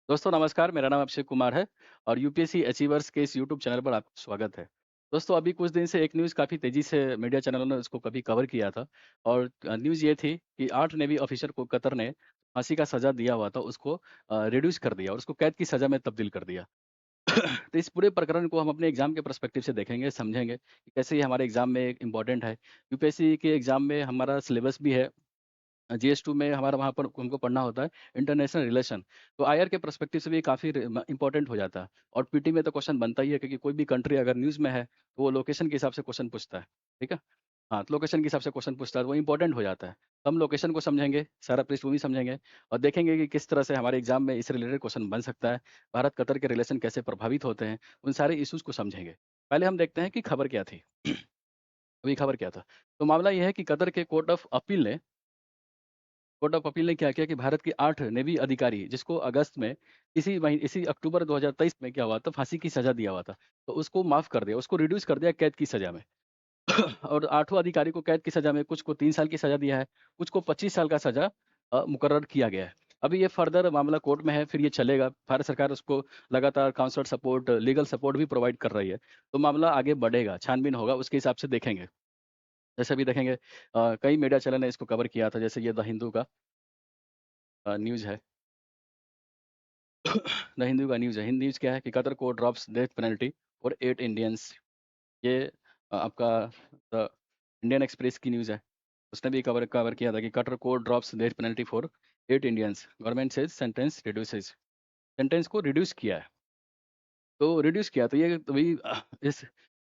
दोस्तों नमस्कार, मेरा नाम अभिषेक कुमार है और यूपीएससी अचीवर्स के इस यूट्यूब चैनल पर आपका स्वागत है। दोस्तों अभी कुछ दिन से एक न्यूज़ काफ़ी तेज़ी से मीडिया चैनलों ने उसको कभी कवर किया था और न्यूज़ ये थी कि 8 नेवी ऑफिसर को कतर ने फांसी का सज़ा दिया हुआ था, उसको रिड्यूस कर दिया और उसको कैद की सज़ा में तब्दील कर दिया। तो इस पूरे प्रकरण को हम अपने एग्ज़ाम के पर्सपेक्टिव से देखेंगे, समझेंगे कि कैसे ये हमारे एग्ज़ाम में एक इम्पोर्टेंट है। यूपीएससी के एग्ज़ाम में हमारा सिलेबस भी है। जीएस2 में हमारा वहाँ पर हमको पढ़ना होता है इंटरनेशनल रिलेशन। तो आईआर के पर्सपेक्टिव से भी काफ़ी इम्पोर्टेंट हो जाता है और पीटी में तो क्वेश्चन बनता ही है क्योंकि कोई भी कंट्री अगर न्यूज़ में है, तो वो लोकेशन के हिसाब से क्वेश्चन पूछता है, ठीक है? हाँ, तो लोकेशन के हिसाब से क्वेश्चन पूछता है, तो वो इम्पोर्टेंट हो जाता है। तो हम लोकेशन को समझेंगे, सारा पृष्ठभूमि समझेंगे और देखेंगे कि किस तरह से हमारे एग्ज़ाम में इससे रिलेटेड क्वेश्चन बन सकता है, भारत-कतर के रिलेशन कैसे प्रभावित होते हैं, उन सारे इश्यूज़ को समझेंगे। पहले हम देखते हैं कि खबर क्या थी? अभी खबर क्या था? तो मामला ये है कि कतर के कोर्ट ऑफ अपील ने क्या किया कि भारत के 8 नेवी अधिकारी जिसको अगस्त में इसी अक्टूबर 2023 में क्या हुआ था, फांसी की सज़ा दिया हुआ था। तो उसको माफ़ कर दिया, उसको रिड्यूस कर दिया कैद की सज़ा में। और 8 अधिकारी को कैद की सज़ा में, कुछ को 3 साल की सज़ा दिया है, कुछ को 25 साल का सज़ा मुकर्रर किया गया है। अभी ये फर्दर मामला कोर्ट में है, फिर ये चलेगा। भारत सरकार उसको लगातार काउंसलर सपोर्ट, लीगल सपोर्ट भी प्रोवाइड कर रही है। तो मामला आगे बढ़ेगा, छानबीन होगा, उसके हिसाब से देखेंगे। जैसे अभी देखेंगे कई मीडिया चैनल ने इसको कवर किया था, जैसे ये द हिंदू का न्यूज़ है। द हिंदू का न्यूज़ है। हिंद न्यूज़ क्या है कि Qatar court drops death penalty for 8 Indians. ये आपका द इंडियन एक्सप्रेस की न्यूज़ है। उसने भी कवर कवर किया था कि Qatar court drops death penalty for 8 Indians. Government says sentence reduces. Sentence को रिड्यूस किया है। तो रिड्यूस किया तो ये तो वही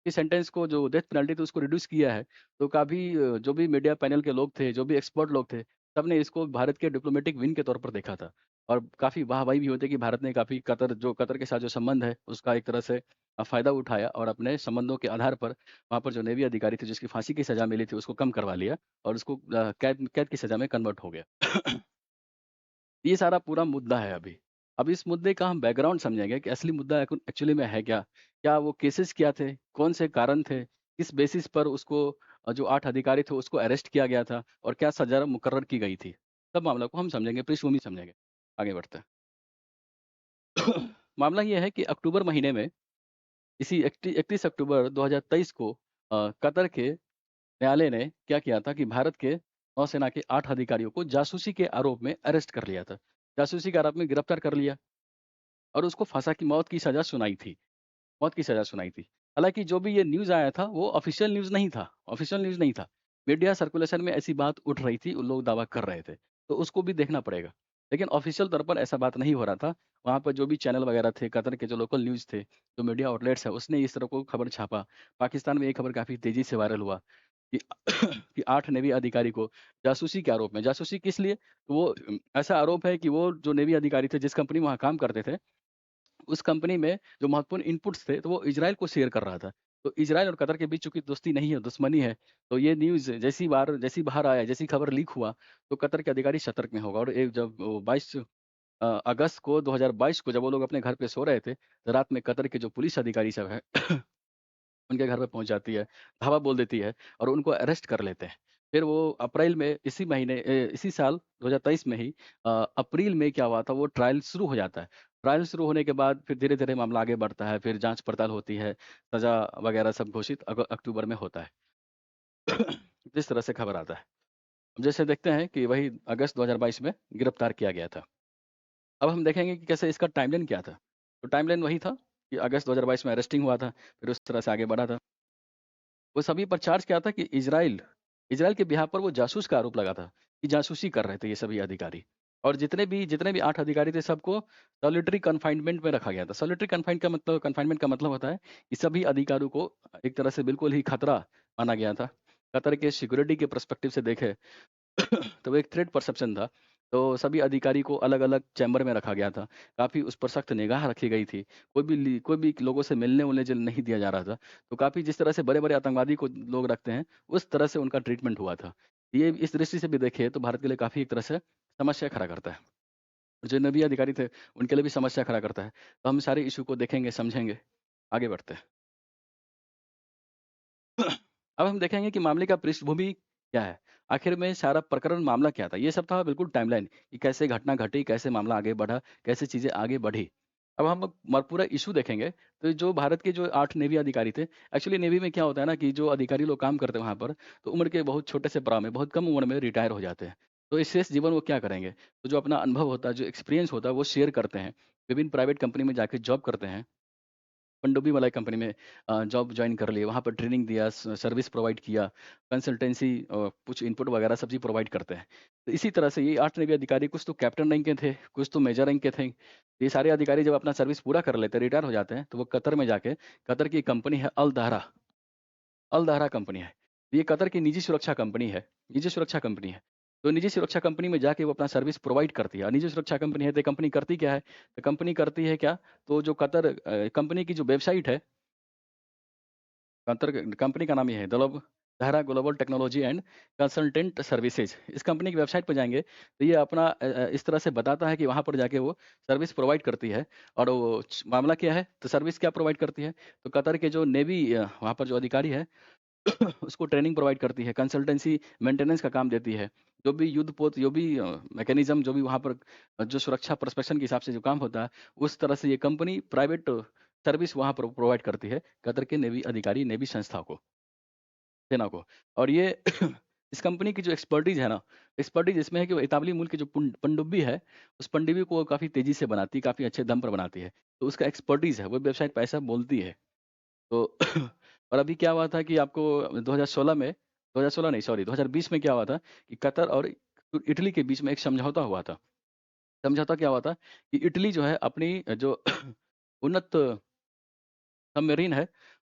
इस सेंटेंस को जो डेथ पेनल्टी थी उसको रिड्यूस किया है। तो काफ़ी जो भी मीडिया पैनल के लोग थे, जो भी एक्सपर्ट लोग थे, सबने इसको भारत के डिप्लोमैटिक विन के तौर पर देखा था। और काफ़ी वाह-वाही भी होती है कि भारत ने काफ़ी कतर के साथ जो संबंध है, उसका एक तरह से फ़ायदा उठाया और अपने संबंधों के आधार पर वहाँ पर जो नेवी अधिकारी थे, जिसकी फांसी की सज़ा मिली थी, उसको कम करवा लिया और उसको कैद कैद की सज़ा में कन्वर्ट हो गया। ये सारा पूरा मुद्दा है अभी। अब इस मुद्दे का हम बैकग्राउंड समझेंगे कि असली मुद्दा एक्चुअली में है क्या? क्या वो केसेस क्या थे? कौन से कारण थे? किस बेसिस पर उसको जो 8 अधिकारी थे उसको अरेस्ट किया गया था और क्या सज़ा मुकर्रर की गई थी? सब मामला को हम समझेंगे, पृष्ठभूमि समझेंगे। आगे बढ़ते हैं। मामला ये है कि अक्टूबर महीने में इसी 31 अक्टूबर 2023 को कतर के न्यायालय ने क्या किया था कि भारत के नौसेना के 8 अधिकारियों को जासूसी के आरोप में अरेस्ट कर लिया था। जासूसी के आरोप में गिरफ्तार कर लिया। और उसको मौत की सज़ा सुनाई थी। मौत की सज़ा सुनाई थी। हालाँकि जो भी ये न्यूज़ आया था वो ऑफ़िशियल न्यूज़ नहीं था, ऑफ़िशियल न्यूज़ नहीं था। मीडिया सर्कुलेशन में ऐसी बात उठ रही थी, लोग दावा कर रहे थे। तो उसको भी देखना पड़ेगा। लेकिन ऑफ़िशियल तौर पर ऐसा बात नहीं हो रहा था। वहाँ पर जो भी चैनल वगैरह थे, कतर के जो लोकल न्यूज़ थे, जो मीडिया आउटलेट्स हैं, उसने इस तरह को खबर छापा। पाकिस्तान में ये खबर काफ़ी तेज़ी से वायरल हुआ कि कि 8 नेवी अधिकारी को जासूसी के आरोप में, जासूसी किस लिए? तो वो ऐसा आरोप है कि वो जो नेवी अधिकारी थे, जिस कंपनी में वहाँ काम करते थे, उस कंपनी में जो महत्वपूर्ण इनपुट्स थे, तो वो इज़राइल को शेयर कर रहा था। तो इज़राइल और कतर के बीच चूँकि दोस्ती नहीं है, दुश्मनी है, तो ये न्यूज़ जैसी बाहर आया, जैसी खबर लीक हुआ, तो कतर के अधिकारी सतर्क में होगा और एक जब वो 22 अगस्त को 2022 को जब वो लोग अपने घर पे सो रहे थे, तो रात में कतर के जो पुलिस अधिकारी सब हैं उनके घर पे पहुँच जाती है, धावा बोल देती है और उनको अरेस्ट कर लेते हैं। फिर वो अप्रैल में इसी साल 2023 में ही अप्रैल में क्या हुआ था वो ट्रायल शुरू हो जाता है। ट्रायल शुरू होने के बाद फिर धीरे-धीरे मामला आगे बढ़ता है, फिर जाँच-पड़ताल होती है, सज़ा वगैरह सब घोषित अक्टूबर में होता है। जिस तरह से खबर आता है। अब जैसे देखते हैं कि वही अगस्त 2022 में गिरफ्तार किया गया था। अब हम देखेंगे कि कैसे इसका टाइमलाइन क्या था? तो टाइमलाइन वही था कि अगस्त 2022 में अरेस्टिंग हुआ था, फिर उस तरह से आगे बढ़ा था। वो सभी पर चार्ज क्या था कि इज़राइल के बिहाफ़ पर वो जासूस का आरोप लगा था, कि जासूसी कर रहे थे ये सभी अधिकारी। और जितने भी 8 अधिकारी थे सबको सॉलिटरी कन्फाइनमेंट में रखा गया था। सॉलिटरी कन्फाइनमेंट का मतलब होता है कि सभी अधिकारियों को एक तरह से बिल्कुल ही खतरा माना गया था। कतर के सिक्योरिटी के पर्सपेक्टिव से देखें तो वो एक थ्रेट परसेप्शन था। तो सभी अधिकारी को अलग-अलग चैम्बर में रखा गया था। काफ़ी उस पर सख्त निगाह रखी गई थी। कोई भी लोगों से मिलने-विलने जल नहीं दिया जा रहा था। तो काफ़ी जिस तरह से बड़े-बड़े आतंकवादी को लोग रखते हैं, उस तरह से उनका ट्रीटमेंट हुआ था। ये इस दृष्टि से भी देखें तो भारत के लिए काफ़ी एक तरह से समस्या खड़ा करता है। जो नबी अधिकारी थे, उनके लिए भी समस्या खड़ा करता है। तो हम सारे इश्यू को देखेंगे, समझेंगे। आगे बढ़ते हैं। अब हम देखेंगे कि मामले का पृष्ठभूमि क्या है? आखिर में सारा प्रकरण मामला क्या था? ये सब था बिल्कुल टाइमलाइन कि कैसे घटना घटी, कैसे मामला आगे बढ़ा, कैसे चीज़ें आगे बढ़ी। अब हम पूरा इश्यू देखेंगे, तो जो भारत के जो 8 नेवी अधिकारी थे, एक्चुअली नेवी में क्या होता है ना कि जो अधिकारी लोग काम करते हैं वहाँ पर, तो उम्र के बहुत छोटे से पड़ाव में, बहुत कम उम्र में रिटायर हो जाते हैं। तो इस शेष जीवन वो क्या करेंगे? तो जो अपना अनुभव होता है, जो एक्सपीरियंस होता है, वो शेयर करते हैं। विभिन्न प्राइवेट कंपनी में जाके जॉब करते हैं। पनडुब्बी मलाई कंपनी में जॉब जॉइन कर लिए, वहाँ पर ट्रेनिंग दिया, सर्विस प्रोवाइड किया, कंसल्टेंसी कुछ इनपुट वगैरह सब चीज़ प्रोवाइड करते हैं। तो इसी तरह से ये 8 नेवी अधिकारी कुछ तो कैप्टन रैंक के थे, कुछ तो मेजर रैंक के थे। ये सारे अधिकारी जब अपना सर्विस पूरा कर लेते हैं, रिटायर हो जाते हैं, तो वो कतर में जाके कतर की कंपनी है अल दहरा कंपनी है। ये कतर की निजी सुरक्षा कंपनी है, निजी सुरक्षा कंपनी है। तो निजी सुरक्षा कंपनी में जाके वो अपना सर्विस प्रोवाइड करती है और निजी सुरक्षा कंपनी है तो कंपनी करती क्या है? तो कंपनी करती है क्या? तो जो कतर कंपनी की जो वेबसाइट है, कंपनी का नाम ये है Dahra global technology and consultant services. इस कंपनी की वेबसाइट पर जाएँगे तो ये अपना इस तरह से बताता है कि वहाँ पर जाके वो सर्विस प्रोवाइड करती है और वो मामला क्या है? तो सर्विस क्या प्रोवाइड करती है? तो कतर के जो नेवी वहाँ पर जो अधिकारी है उसको ट्रेनिंग प्रोवाइड करती है, कंसल्टेंसी मेंटेनेंस का काम देती है। जो भी युद्धपोत, जो भी मैकेनिज़्म जो भी वहाँ पर जो सुरक्षा प्रोस्पेक्शन के हिसाब से जो काम होता है, उस तरह से ये कंपनी प्राइवेट सर्विस वहाँ पर प्रोवाइड करती है, कतर के नेवी अधिकारी, नेवी संस्था को, सेना को। और ये इस कंपनी की जो एक्सपर्टीज़ है ना, एक्सपर्टीज़ इसमें है कि वो इतालवी मूल की जो पनडुब्बी है, उस पनडुब्बी को काफ़ी तेज़ी से बनाती है, काफ़ी अच्छे दम पर बनाती है। तो उसका एक्सपर्टीज़ है, वो वेबसाइट पे ऐसा बोलती है। तो और अभी क्या हुआ था कि आपको 2016 में 2016 नहीं सॉरी 2020 में क्या हुआ था कि कतर और इटली के बीच में एक समझौता हुआ था। समझौता क्या हुआ था कि इटली जो है अपनी जो उन्नत सबमरीन है,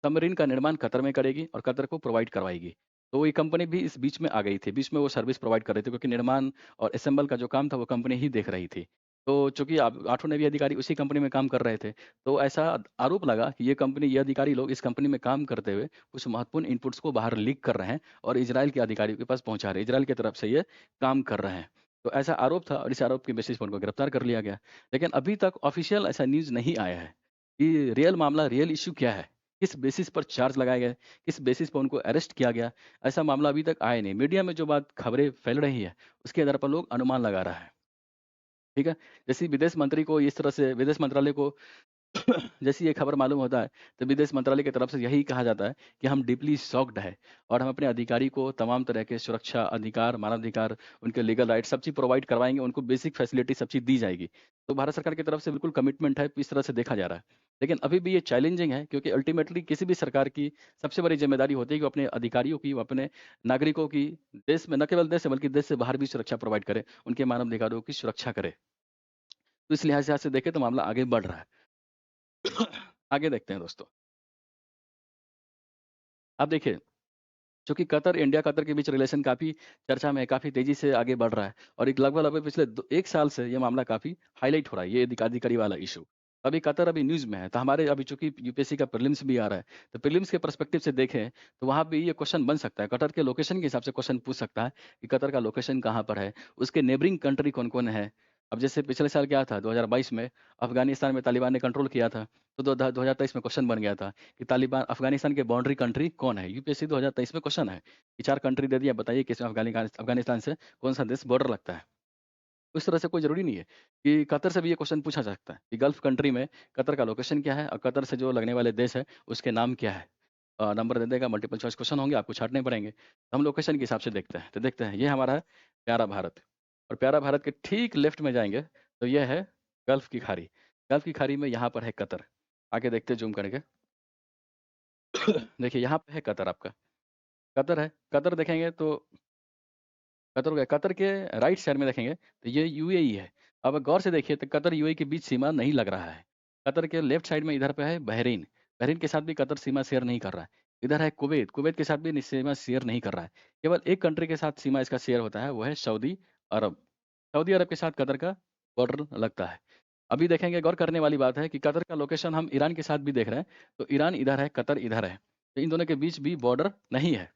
सबमरीन का निर्माण कतर में करेगी और कतर को प्रोवाइड करवाएगी। तो ये कंपनी भी इस बीच में आ गई थी, बीच में वो सर्विस प्रोवाइड कर रही थी क्योंकि निर्माण और असेंबल का जो काम था वो कंपनी ही देख रही थी। तो चूँकि आप आठों नेवी अधिकारी उसी कंपनी में काम कर रहे थे, तो ऐसा आरोप लगा कि ये कंपनी ये अधिकारी लोग इस कंपनी में काम करते हुए कुछ महत्वपूर्ण इनपुट्स को बाहर लीक कर रहे हैं और इज़राइल के अधिकारियों के पास पहुँचा रहे हैं। इज़राइल की तरफ से ये काम कर रहे हैं। तो ऐसा आरोप था और इस आरोप के बेसिस पे उनको गिरफ्तार कर लिया गया। लेकिन अभी तक ऑफ़िशियल ऐसा न्यूज़ नहीं आया है कि रियल मामला, रियल इश्यू क्या है? किस बेसिस पर चार्ज लगाए गए? किस बेसिस पर उनको अरेस्ट किया गया? ऐसा मामला अभी तक आया नहीं। मीडिया में जो बात खबरें फैल रही है, उसके आधार पर लोग अनुमान लगा रहा है। ठीक है? जैसे विदेश मंत्री को इस तरह से विदेश मंत्रालय को जैसे ये खबर मालूम होता है, तो विदेश मंत्रालय की तरफ से यही कहा जाता है कि हम डीपली शॉक्ड हैं और हम अपने अधिकारी को तमाम तरह के सुरक्षा अधिकार, मानवाधिकार, उनके लीगल राइट्स सब चीज़ प्रोवाइड करवाएँगे, उनको बेसिक फैसिलिटी सब चीज़ दी जाएगी। तो भारत सरकार की तरफ से बिल्कुल कमिटमेंट है, इस तरह से देखा जा रहा है। लेकिन अभी भी ये चैलेंजिंग है क्योंकि अल्टीमेटली किसी भी सरकार की सबसे बड़ी ज़िम्मेदारी होती है कि वो अपने अधिकारियों की, वो अपने नागरिकों की देश में न केवल देश में बल्कि देश से बाहर भी सुरक्षा प्रोवाइड करे, उनके मानवाधिकारों की सुरक्षा करे। तो इस लिहाज से देखें तो मामला आगे बढ़ रहा है। आगे देखते हैं दोस्तों। अब देखिए, चूँकि इंडिया-कतर के बीच रिलेशन काफ़ी चर्चा में है, काफ़ी तेज़ी से आगे बढ़ रहा है और एक लगभग पिछले 1 साल से ये मामला काफ़ी हाइलाइट हो रहा है, ये अधिकारी वाला इश्यू। अभी कतर अभी न्यूज़ में है, तो हमारे अभी चूँकि यूपीएससी का प्रीलिम्स भी आ रहा है, तो प्रीलिम्स के पर्सपेक्टिव से देखें, तो वहाँ पे ये क्वेश्चन बन सकता है, कतर के लोकेशन के हिसाब से क्वेश्चन पूछ सकता है कि कतर का लोकेशन कहाँ पर है? उसके नेबरिंग कंट्री कौन-कौन है? अब जैसे पिछले साल क्या था, 2022 में अफ़गानिस्तान में तालिबान ने कंट्रोल किया था, तो 2023 में क्वेश्चन बन गया था कि तालिबान अफ़गानिस्तान के बाउंड्री कंट्री कौन है? यूपीएससी 2023 में क्वेश्चन है कि 4 कंट्री दे दिया, बताइए किसमें अफ़गानिस्तान से कौन-सा देश बॉर्डर लगता है? उस तरह से कोई ज़रूरी नहीं है कि कतर से भी ये क्वेश्चन पूछा जा सकता है कि गल्फ़ कंट्री में कतर का लोकेशन क्या है और कतर से जो लगने वाले देश है, उसके नाम क्या है? नंबर दे देगा, मल्टीपल चॉइस क्वेश्चन होंगे, आपको छाँटने पड़ेंगे। तो हम लोकेशन के हिसाब से देखते हैं। तो देखते हैं, ये हमारा है प्यारा भारत और प्यारा भारत के ठीक लेफ्ट में जाएँगे, तो ये है गल्फ़ की खाड़ी। गल्फ़ की खाड़ी में यहाँ पर है कतर। आगे देखते हैं ज़ूम करके। देखिए, यहाँ पे है कतर आपका। कतर है, कतर देखेंगे तो कतर हो गया, कतर के राइट साइड में देखेंगे तो ये यूएई है। अब गौर से देखिए तो कतर यूएई के बीच सीमा नहीं लग रहा है। कतर के लेफ्ट साइड में इधर पे है बहरीन, बहरीन के साथ भी कतर सीमा शेयर नहीं कर रहा है। इधर है कुवैत, कुवैत के साथ भी सीमा शेयर नहीं कर रहा है। केवल एक कंट्री के साथ सीमा इसका शेयर होता है, वो है सऊदी अरब। सऊदी अरब के साथ कतर का बॉर्डर लगता है। अभी देखेंगे, गौर करने वाली बात है कि कतर का लोकेशन हम ईरान के साथ भी देख रहे हैं, तो ईरान इधर है, कतर इधर है। तो इन दोनों के बीच भी बॉर्डर नहीं है।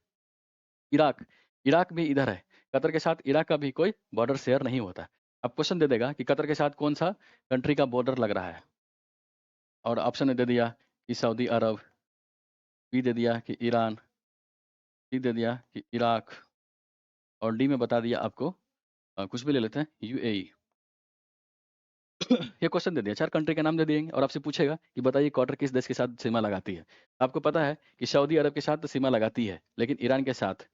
इराक, इराक भी इधर है। कतर के साथ इराक का भी कोई बॉर्डर शेयर नहीं होता है। अब क्वेश्चन दे देगा कि कतर के साथ कौन-सा कंट्री का बॉर्डर लग रहा है और ऑप्शन में दे दिया कि सऊदी अरब, बी दे दिया कि ईरान, सी दे दिया कि इराक, और डी में बता दिया आपको कुछ भी ले लेते हैं, यूएई। ये क्वेश्चन दे दिया, 4 कंट्री के नाम दे दिएँगे और आपसे पूछेगा कि बताइए क्वार्टर किस देश के साथ सीमा लगाती है। आपको पता है कि सऊदी अरब के साथ तो सीमा लगाती है, लेकिन ईरान के साथ,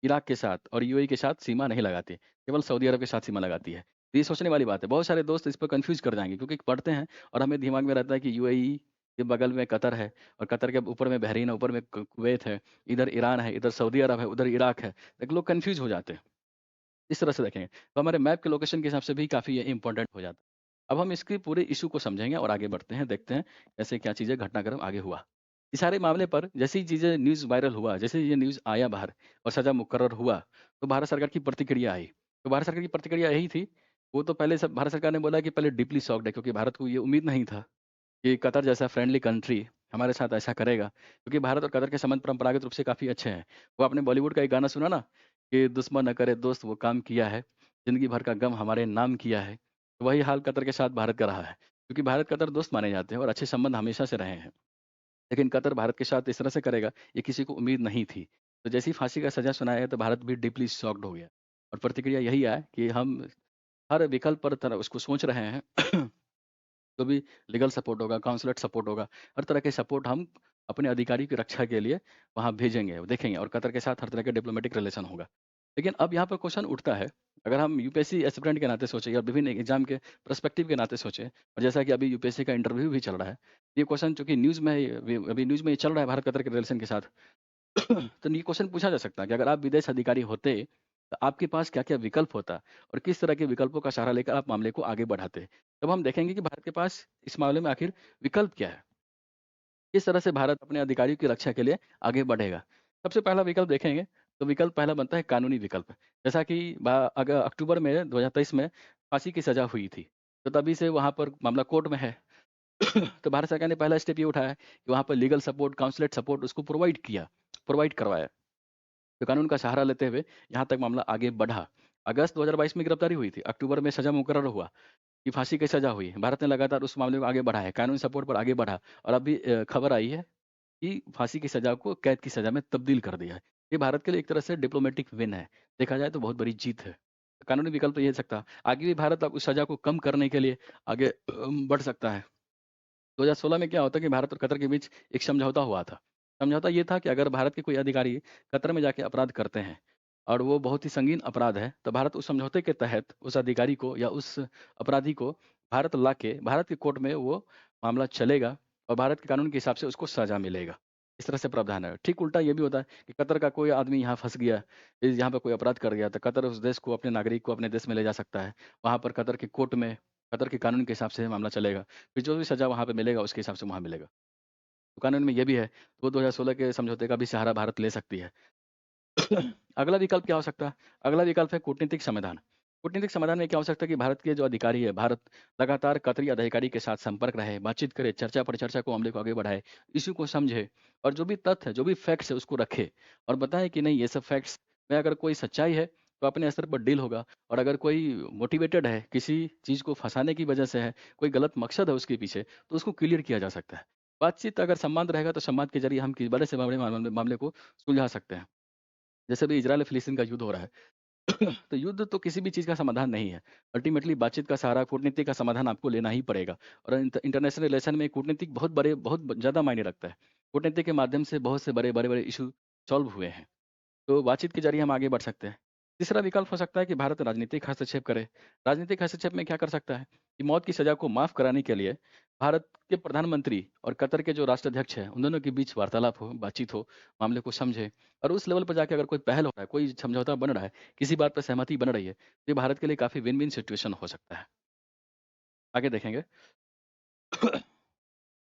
इराक के साथ और यूएई के साथ सीमा नहीं लगाती, केवल सऊदी अरब के साथ सीमा लगाती है। तो ये सोचने वाली बात है, बहुत सारे दोस्त इस पर कन्फ्यूज़ कर जाएँगे क्योंकि पढ़ते हैं और हमें दिमाग में रहता है कि यूएई के बगल में कतर है और कतर के ऊपर में बहरीन है, ऊपर में कुवैत है, इधर ईरान है, इधर सऊदी अरब है, उधर इराक है। लेकिन लोग कन्फ्यूज़ हो जाते हैं। इस तरह से देखेंगे। तो हमारे मैप के लोकेशन के हिसाब से भी काफ़ी ये इम्पोर्टेंट हो जाता है। अब हम इसके पूरे इश्यू को समझेंगे और आगे बढ़ते हैं, देखते हैं कैसे क्या चीज़ें घटनाक्रम आगे हुआ। इस सारे मामले पर जैसे ही चीज़ें न्यूज़ वायरल हुआ, जैसे ये न्यूज़ आया बाहर और सज़ा मुकर्रर हुआ, तो भारत सरकार की प्रतिक्रिया आई। तो भारत सरकार की प्रतिक्रिया यही थी, वो तो पहले सब भारत सरकार ने बोला कि पहले डीपली शॉक्ड है क्योंकि भारत को ये उम्मीद नहीं था कि कतर जैसा फ्रेंडली कंट्री हमारे साथ ऐसा करेगा। क्योंकि भारत और कतर के संबंध परंपरागत रूप से काफ़ी अच्छे हैं। वो आपने बॉलीवुड का एक गाना सुना ना कि दुश्मन न करे दोस्त वो काम किया है, ज़िंदगी भर का गम हमारे नाम किया है। तो वही हाल कतर के साथ भारत का रहा है। क्योंकि भारत कतर दोस्त माने जाते हैं और अच्छे संबंध हमेशा से रहे हैं। लेकिन कतर भारत के साथ इस तरह से करेगा, ये किसी को उम्मीद नहीं थी। तो जैसे ही फांसी का सज़ा सुनाया तो भारत भी डीपली शॉक्ड हो गया और प्रतिक्रिया यही आया कि हम हर विकल्प पर तरह उसको सोच रहे हैं। जो भी लीगल सपोर्ट होगा, काउंसलर सपोर्ट होगा, हर तरह के सपोर्ट हम अपने अधिकारी की रक्षा के लिए वहाँ भेजेंगे, देखेंगे और कतर के साथ हर तरह के डिप्लोमेटिक रिलेशन होगा। लेकिन अब यहाँ पर क्वेश्चन उठता है, अगर हम यूपीएससी एस्पिरेंट के नाते सोचें या विभिन्न एग्ज़ाम के पर्सपेक्टिव के नाते सोचें और जैसा कि अभी यूपीएससी का इंटरव्यू भी चल रहा है, ये क्वेश्चन चूँकि न्यूज़ में अभी न्यूज़ में ये चल रहा है भारत-कतर के रिलेशन के साथ। तो ये क्वेश्चन पूछा जा सकता है कि अगर आप विदेश अधिकारी होते, तो आपके पास क्या-क्या विकल्प होता और किस तरह के विकल्पों का सहारा लेकर आप मामले को आगे बढ़ाते? तब हम देखेंगे कि भारत के पास इस मामले में आखिर विकल्प क्या है? किस तरह से भारत अपने अधिकारियों की रक्षा के लिए आगे बढ़ेगा? सबसे पहला विकल्प देखेंगे, तो विकल्प पहला बनता है कानूनी विकल्प। जैसा कि अगर अक्टूबर में 2023 में फांसी की सज़ा हुई थी, तो तभी से वहाँ पर मामला कोर्ट में है। तो भारत सरकार ने पहला स्टेप ये उठाया कि वहाँ पर लीगल सपोर्ट, काउंसलेट सपोर्ट उसको प्रोवाइड करवाया। तो कानून का सहारा लेते हुए यहाँ तक मामला आगे बढ़ा। अगस्त 2022 में गिरफ्तारी हुई थी, अक्टूबर में सज़ा मुकर्रर हुआ कि फांसी की सज़ा हुई। भारत ने लगातार उस मामले को आगे बढ़ाया है, कानूनी सपोर्ट पर आगे बढ़ा और अभी खबर आई है कि फांसी की सज़ा को कैद की सज़ा में तब्दील कर दिया है। ये भारत के लिए एक तरह से डिप्लोमेटिक विन है। देखा जाए तो बहुत बड़ी जीत है। कानूनी विकल्प तो ये सकता, आगे भी भारत अब उस सज़ा को कम करने के लिए आगे बढ़ सकता है। 2016 में क्या होता कि भारत और कतर के बीच एक समझौता हुआ था। समझौता ये था कि अगर भारत के कोई अधिकारी कतर में जाके अपराध करते हैं और वो बहुत ही संगीन अपराध है, तो भारत उस समझौते के तहत उस अधिकारी को या उस अपराधी को भारत लाके भारत की कोर्ट में वो मामला चलेगा और भारत के कानून के हिसाब से उसको सज़ा मिलेगा। इस तरह से प्रावधान है। ठीक उल्टा ये भी होता है कि कतर का कोई आदमी यहाँ फँस गया, यहाँ पे कोई अपराध कर गया, तो कतर उस देश को, अपने नागरिक को अपने देश में ले जा सकता है। वहाँ पर कतर की कोर्ट में, कतर के कानून के हिसाब से मामला चलेगा। फिर जो भी सज़ा वहाँ पे मिलेगा उसके हिसाब से वहाँ मिलेगा। तो कानून में ये भी है, तो वो 2016 के समझौते का भी सहारा भारत ले सकती है। अगला विकल्प क्या हो सकता है? अगला विकल्प है कूटनीतिक समाधान। कूटनीतिक समाधान में क्या हो सकता है कि भारत के जो अधिकारी है, भारत लगातार कतरी अधिकारी के साथ संपर्क रहे, बातचीत करे, चर्चा पर चर्चा को मामले को आगे बढ़ाए, इश्यू को समझे और जो भी तथ्य है, जो भी फैक्ट्स है उसको रखे और बताए कि नहीं ये सब फैक्ट्स में अगर कोई सच्चाई है, तो अपने स्तर पर डील होगा और अगर कोई मोटिवेटेड है, किसी चीज़ को फँसाने की वजह से है, कोई गलत मकसद है उसके पीछे, तो उसको क्लियर किया जा सकता है। बातचीत अगर संवाद रहेगा तो संवाद के ज़रिए हम कि बड़े से बड़े मामले को सुलझा सकते हैं। जैसे अभी इज़राइल और फ़िलिस्तीन का युद्ध हो रहा है। तो युद्ध तो किसी भी चीज़ का समाधान नहीं है। अल्टीमेटली बातचीत का सहारा, कूटनीति का समाधान आपको लेना ही पड़ेगा और इंटरनेशनल रिलेशन में कूटनीतिक बहुत ज़्यादा मायने रखता है। कूटनीति के माध्यम से बहुत से बड़े-बड़े इश्यू सॉल्व हुए हैं। तो बातचीत के ज़रिए हम आगे बढ़ सकते हैं। तीसरा विकल्प हो सकता है कि भारत राजनीतिक हस्तक्षेप करे। राजनीतिक हस्तक्षेप में क्या कर सकता है कि मौत की सज़ा को माफ़ कराने के लिए भारत के प्रधानमंत्री और कतर के जो राष्ट्राध्यक्ष हैं, उन दोनों के बीच वार्तालाप हो, बातचीत हो, मामले को समझे और उस लेवल पर जाके अगर कोई पहल हो रहा है, कोई समझौता बन रहा है, किसी बात पे सहमति बन रही है, तो ये भारत के लिए काफ़ी विन-विन सिचुएशन हो सकता है। आगे देखेंगे।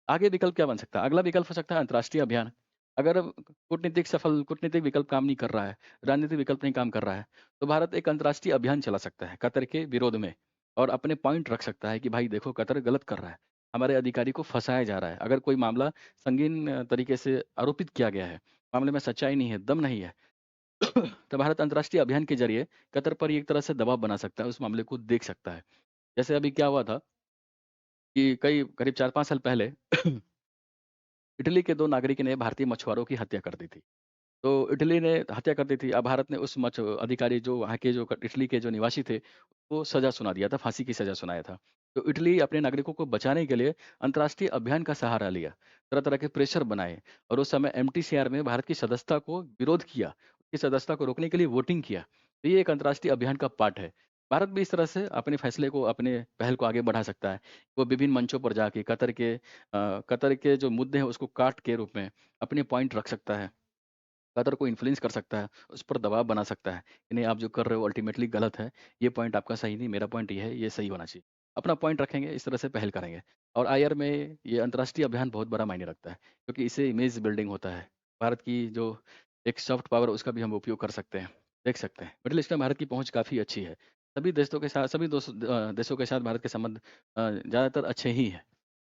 आगे विकल्प क्या बन सकता है? अगला विकल्प हो सकता है अंतर्राष्ट्रीय अभियान। अगर कूटनीतिक विकल्प काम नहीं कर रहा है, राजनीतिक विकल्प नहीं काम कर रहा है, तो भारत एक अंतर्राष्ट्रीय अभियान चला सकता है कतर के विरोध में और अपने पॉइंट रख सकता है कि भाई देखो कतर गलत कर रहा है, हमारे अधिकारी को फँसाया जा रहा है। अगर कोई मामला संगीन तरीके से आरोपित किया गया है, मामले में सच्चाई नहीं है, दम नहीं है, तो भारत अंतर्राष्ट्रीय अभियान के ज़रिए कतर पर एक तरह से दबाव बना सकता है, उस मामले को देख सकता है। जैसे अभी क्या हुआ था कि करीब 4-5 साल पहले इटली के 2 नागरिक ने भारतीय मछुआरों की हत्या कर दी थी। तो इटली ने हत्या कर दी थी। अब भारत ने उस मच अधिकारी जो वहाँ के जो क इटली के जो निवासी थे, वो सज़ा सुना दिया था, फांसी की सज़ा सुनाया था। तो इटली अपने नागरिकों को बचाने के लिए अंतर्राष्ट्रीय अभियान का सहारा लिया, तरह-तरह के प्रेशर बनाए और उस समय एमटीसीआर में भारत की सदस्यता को विरोध किया, उसकी सदस्यता को रोकने के लिए वोटिंग किया। तो ये एक अंतर्राष्ट्रीय अभियान का पार्ट है। भारत भी इस तरह से अपने फैसले को, अपने पहल को आगे बढ़ा सकता है। वो विभिन्न मंचों पर जाके कतर के जो मुद्दे हैं उसको काट के रूप में अपने पॉइंट रख सकता है। कतर को इन्फ्लुएंस कर सकता है, उस पर दबाव बना सकता है कि नहीं आप जो कर रहे हो अल्टीमेटली गलत है, ये पॉइंट आपका सही नहीं, मेरा पॉइंट ये है, ये सही होना चाहिए। अपना पॉइंट रखेंगे, इस तरह से पहल करेंगे और आईआर में ये अंतर्राष्ट्रीय अभियान बहुत बड़ा मायने रखता है, क्योंकि इससे इमेज बिल्डिंग होता है। भारत की जो एक सॉफ्ट पावर उसका भी हम उपयोग कर सकते हैं, देख सकते हैं। मिडल ईस्ट में भारत की पहुँच काफ़ी अच्छी है। सभी देशों के साथ भारत के संबंध ज़्यादातर अच्छे ही हैं।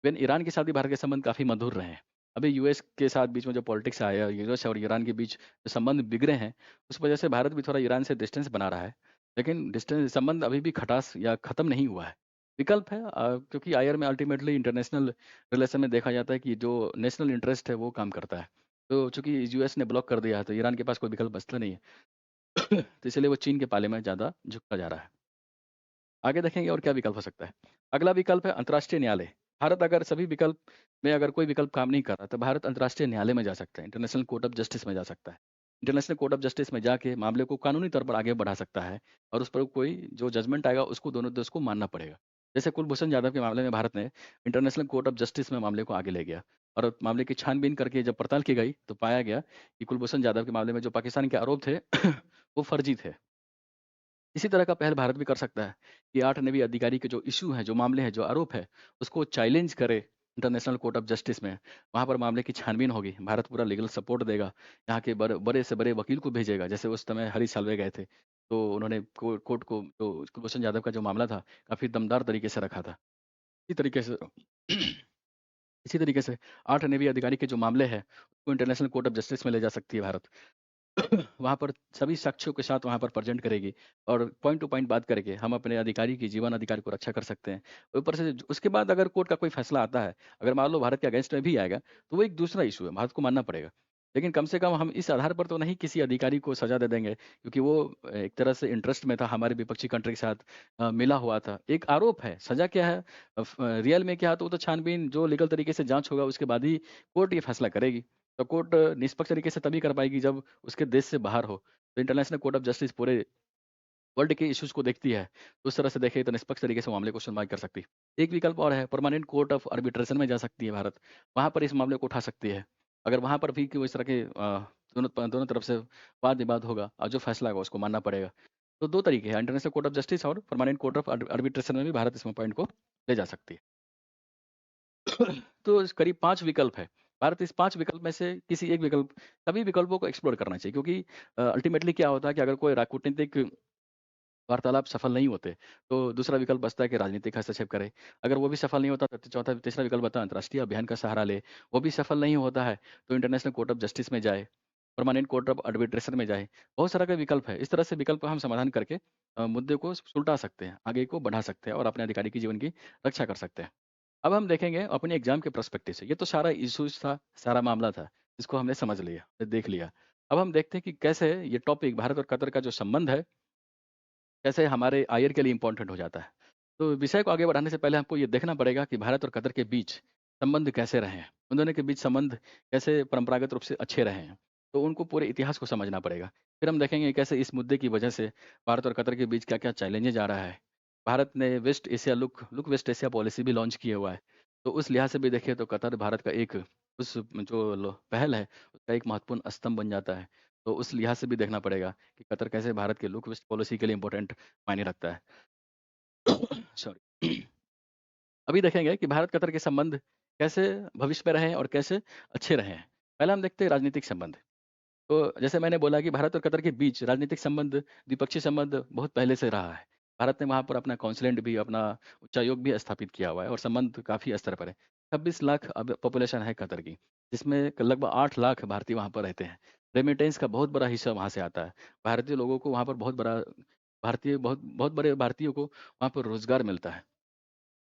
इवन ईरान के साथ भी भारत के संबंध काफ़ी मधुर रहे हैं। अभी यूएस के साथ बीच में जो पॉलिटिक्स आया, यूएस और ईरान के बीच जो संबंध बिगड़े हैं, उस वजह से भारत भी थोड़ा ईरान से डिस्टेंस बना रहा है। लेकिन डिस्टेंस संबंध अभी भी खटास या ख़त्म नहीं हुआ है। विकल्प है क्योंकि आईआर में अल्टीमेटली इंटरनेशनल रिलेशन में देखा जाता है कि जो नेशनल इंटरेस्ट है, वो काम करता है। तो चूँकि यूएस ने ब्लॉक कर दिया है, तो ईरान के पास कोई विकल्प बचता नहीं है। तो इसलिए वो चीन के पाले में ज़्यादा झुकता जा रहा है। आगे देखेंगे और क्या विकल्प हो सकता है। अगला विकल्प है अंतर्राष्ट्रीय न्यायालय। भारत अगर सभी विकल्प में अगर कोई विकल्प काम नहीं कर रहा, तो भारत अंतर्राष्ट्रीय न्यायालय में जा सकता है, इंटरनेशनल कोर्ट ऑफ जस्टिस में जा सकता है। इंटरनेशनल कोर्ट ऑफ जस्टिस में जाके मामले को कानूनी तौर पर आगे बढ़ा सकता है और उस पर कोई जो जजमेंट आएगा उसको दोनों देश को मानना पड़ेगा। जैसे कुलभूषण जाधव के मामले में भारत ने इंटरनेशनल कोर्ट ऑफ जस्टिस में मामले को आगे ले गया और मामले की छानबीन करके जब पड़ताल की गई, तो पाया गया कि कुलभूषण जाधव के मामले में जो पाकिस्तान के आरोप थे वो फर्जी थे। इसी तरह का पहल भारत भी कर सकता है कि 8 नेवी अधिकारी के जो इश्यू हैं, जो मामले हैं, जो आरोप है, उसको चैलेंज करे इंटरनेशनल कोर्ट ऑफ जस्टिस में। वहाँ पर मामले की छानबीन होगी, भारत पूरा लीगल सपोर्ट देगा, यहाँ के बड़े से बड़े वकील को भेजेगा, जैसे उस समय हरीश साल्वे गए थे। तो उन्होंने कोर्ट को जो कुलभूषण जाधव का जो मामला था, काफ़ी दमदार तरीके से रखा था। इसी तरीके से इसी तरीके से 8 नेवी अधिकारी के जो मामले हैं, उसको इंटरनेशनल कोर्ट ऑफ जस्टिस में ले जा सकती है भारत। वहाँ पर सभी साक्ष्यों के साथ वहाँ पर प्रेज़ेंट करेगी और पॉइंट टू पॉइंट बात करके हम अपने अधिकारी की जीवन अधिकार को रक्षा कर सकते हैं। ऊपर से उसके बाद अगर कोर्ट का कोई फैसला आता है, अगर मान लो भारत के अगेंस्ट में भी आएगा, तो वो एक दूसरा इश्यू है, भारत को मानना पड़ेगा। लेकिन कम से कम हम इस आधार पर तो नहीं किसी अधिकारी को सज़ा दे देंगे, क्योंकि वो एक तरह से इंटरेस्ट में था, हमारे विपक्षी कंट्री के साथ मिला हुआ था। एक आरोप है, सज़ा क्या है रियल में क्या है, तो वो तो छानबीन जो लीगल तरीके से जाँच होगा, उसके बाद ही कोर्ट ये फैसला करेगी। तो कोर्ट निष्पक्ष तरीके से तभी कर पाएगी जब उसके देश से बाहर हो। तो इंटरनेशनल कोर्ट ऑफ जस्टिस पूरे वर्ल्ड के इश्यूज़ को देखती है। तो उस तरह से देखें तो निष्पक्ष तरीके से मामले को सुनवाई कर सकती है। एक विकल्प और है, परमानेंट कोर्ट ऑफ आर्बिट्रेशन में जा सकती है भारत। वहाँ पर इस मामले को उठा सकती है। अगर वहाँ पर भी कोई इस तरह के दोनों तरफ से वाद-विवाद होगा और जो फैसला होगा उसको मानना पड़ेगा। तो 2 तरीके हैं, इंटरनेशनल कोर्ट ऑफ जस्टिस और परमानेंट कोर्ट ऑफ आर्बिट्रेशन में भी भारत इसमें पॉइंट को ले जा सकती है। तो इस करीब 5 विकल्प है। भारत इस 5 विकल्प में से किसी एक विकल्प सभी विकल्पों को एक्सप्लोर करना चाहिए, क्योंकि अल्टीमेटली क्या होता है कि अगर कोई कूटनीतिक वार्तालाप सफल नहीं होते, तो दूसरा विकल्प बचता है कि राजनीतिक हस्तक्षेप करे। अगर वो भी सफल नहीं होता, तो चौथा तीसरा विकल्प बचता है अंतर्राष्ट्रीय अभियान का सहारा ले। वो भी सफल नहीं होता है, तो इंटरनेशनल कोर्ट ऑफ जस्टिस में जाए, परमानेंट कोर्ट ऑफ आर्बिट्रेशन में जाए। बहुत सारा का विकल्प है। इस तरह से विकल्प का हम समाधान करके मुद्दे को सुलटा सकते हैं, आगे को बढ़ा सकते हैं और अपने अधिकारी की जीवन की रक्षा कर सकते हैं। अब हम देखेंगे अपने एग्जाम के पर्सपेक्टिव से। ये तो सारा इश्यूज़ था, सारा मामला था, जिसको हमने समझ लिया, देख लिया। अब हम देखते हैं कि कैसे ये टॉपिक भारत और कतर का जो संबंध है, कैसे हमारे आईआर के लिए इम्पोर्टेंट हो जाता है। तो विषय को आगे बढ़ाने से पहले हमको ये देखना पड़ेगा कि भारत और कतर के बीच संबंध कैसे रहे हैं। उन दोनों के बीच संबंध कैसे परंपरागत रूप से अच्छे रहे हैं। तो उनको पूरे इतिहास को समझना पड़ेगा। फिर हम देखेंगे कैसे इस मुद्दे की वजह से भारत और कतर के बीच क्या-क्या चैलेंजेज़ आ रहा है। भारत ने West Asia look West Asia policy भी लॉन्च किया हुआ है। तो उस लिहाज से भी देखें तो कतर भारत का एक उस जो पहल है, उसका एक महत्वपूर्ण स्तंभ बन जाता है। तो उस लिहाज से भी देखना पड़ेगा कि कतर कैसे भारत के लुक वेस्ट पॉलिसी के लिए इम्पोर्टेंट मायने रखता है। सॉरी। अभी देखेंगे कि भारत कतर के संबंध कैसे भविष्य में रहे हैं और कैसे अच्छे रहे हैं। पहले हम देखते हैं राजनीतिक संबंध। तो जैसे मैंने बोला कि भारत और कतर के बीच राजनीतिक संबंध, द्विपक्षीय संबंध बहुत पहले से रहा है। भारत ने वहाँ पर अपना कॉन्सुलेट भी, अपना उच्चायोग भी स्थापित किया हुआ है और संबंध काफ़ी स्तर पर है। 26 लाख अब पॉपुलेशन है कतर की, जिसमें लगभग 8 लाख भारतीय वहाँ पर रहते हैं। रेमिटेंस का बहुत बड़ा हिस्सा वहाँ से आता है। भारतीय लोगों को वहाँ पर बहुत बहुत बड़े भारतीयों को वहाँ पर रोज़गार मिलता है।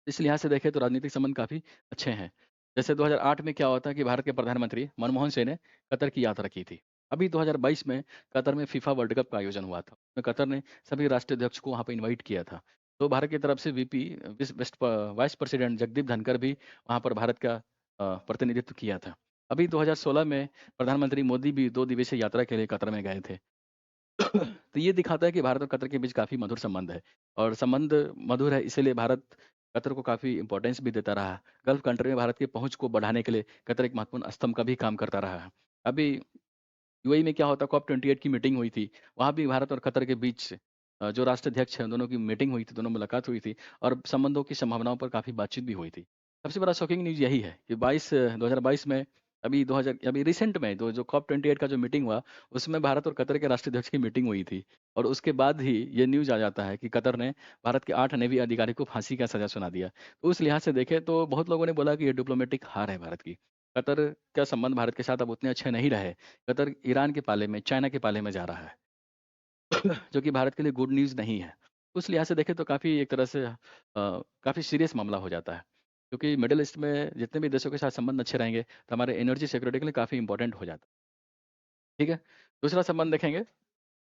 इस लिहाज से देखें तो राजनीतिक संबंध काफ़ी अच्छे हैं। जैसे 2008 में क्या हुआ था कि भारत के प्रधानमंत्री मनमोहन सिंह ने कतर की यात्रा की थी। अभी 2022 में कतर में फीफा वर्ल्ड कप का आयोजन हुआ था। उसमें कतर ने सभी राष्ट्राध्यक्ष को वहाँ पे इनवाइट किया था। तो भारत की तरफ से VP vice president Jagdeep Dhankhar भी वहाँ पर भारत का प्रतिनिधित्व किया था। अभी 2016 में प्रधानमंत्री मोदी भी 2 दिवसीय यात्रा के लिए कतर में गए थे। तो ये दिखाता है कि भारत और कतर के बीच काफ़ी मधुर संबंध है और संबंध मधुर है इसीलिए भारत कतर को काफ़ी इम्पोर्टेंस भी देता रहा है। गल्फ कंट्री में भारत की पहुँच को बढ़ाने के लिए कतर एक महत्वपूर्ण स्तंभ का भी काम करता रहा है। अभी यूएई में क्या होता है कॉप 28 की मीटिंग हुई थी। वहाँ भी भारत और कतर के बीच जो राष्ट्राध्यक्ष हैं दोनों की मीटिंग हुई थी, दोनों मुलाकात हुई थी और संबंधों की संभावनाओं पर काफ़ी बातचीत भी हुई थी। सबसे बड़ा शॉकिंग न्यूज़ यही है कि 2022 में अभी रिसेंट में जो कॉप 28 का जो मीटिंग हुआ, उसमें भारत और कतर के राष्ट्राध्यक्ष की मीटिंग हुई थी और उसके बाद ही ये न्यूज़ आ जाता है कि कतर ने भारत के 8 नेवी अधिकारी को फांसी का सज़ा सुना दिया। तो उस लिहाज से देखें तो बहुत लोगों ने बोला कि ये डिप्लोमेटिक हार है भारत की। कतर का संबंध भारत के साथ अब उतने अच्छे नहीं रहे। कतर ईरान के पाले में, चाइना के पाले में जा रहा है, जो कि भारत के लिए गुड न्यूज़ नहीं है। उस लिहाज से देखें तो काफ़ी एक तरह से काफ़ी सीरियस मामला हो जाता है, क्योंकि मिडल ईस्ट में जितने भी देशों के साथ संबंध अच्छे रहेंगे, तो हमारे एनर्जी सिक्योरिटी के लिए काफ़ी इम्पोर्टेंट हो जाता है, ठीक है? दूसरा संबंध देखेंगे,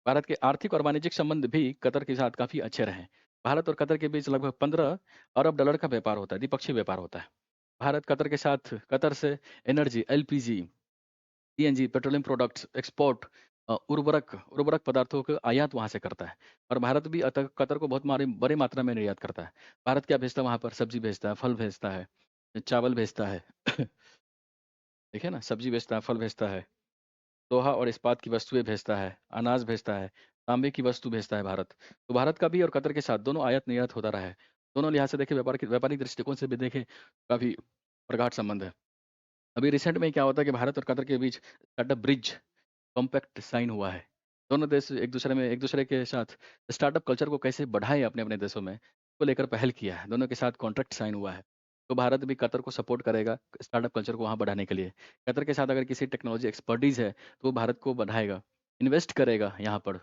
भारत के आर्थिक और वाणिज्यिक संबंध भी कतर के साथ काफ़ी अच्छे रहे। भारत और कतर के बीच लगभग 15 अरब डॉलर का व्यापार होता है, द्विपक्षीय व्यापार होता है। भारत कतर के साथ कतर से energy, LPG, CNG, petroleum products, export उर्वरक उर्वरक पदार्थों का आयात वहाँ से करता है और भारत भी कतर को बहुत बड़ी मात्रा में निर्यात करता है। भारत क्या भेजता है वहाँ पर? सब्जी भेजता है, फल भेजता है, चावल भेजता है। देखिए ना, सब्जी भेजता है, फल भेजता है, लोहा और इस्पात की वस्तुएं भेजता है, अनाज भेजता है, तांबे की वस्तु भेजता है भारत। तो भारत का भी और कतर के साथ दोनों आयात निर्यात होता रहा है। दोनों लिहाज से देखें, व्यापारिक दृष्टिकोण से भी देखें, काफ़ी प्रगाढ़ संबंध है। अभी रिसेंट में क्या होता है कि भारत और कतर के बीच स्टार्टअप ब्रिज कॉम्पैक्ट साइन हुआ है। दोनों देश एक दूसरे के साथ स्टार्टअप कल्चर को कैसे बढ़ाएँ अपने-अपने देशों में, को लेकर पहल किया है। दोनों के साथ कॉन्ट्रैक्ट साइन हुआ है। तो भारत भी कतर को सपोर्ट करेगा स्टार्टअप कल्चर को वहाँ बढ़ाने के लिए। कतर के साथ अगर किसी टेक्नोलॉजी एक्सपर्टीज़ है, तो वो भारत को बढ़ाएगा, इन्वेस्ट करेगा यहाँ पर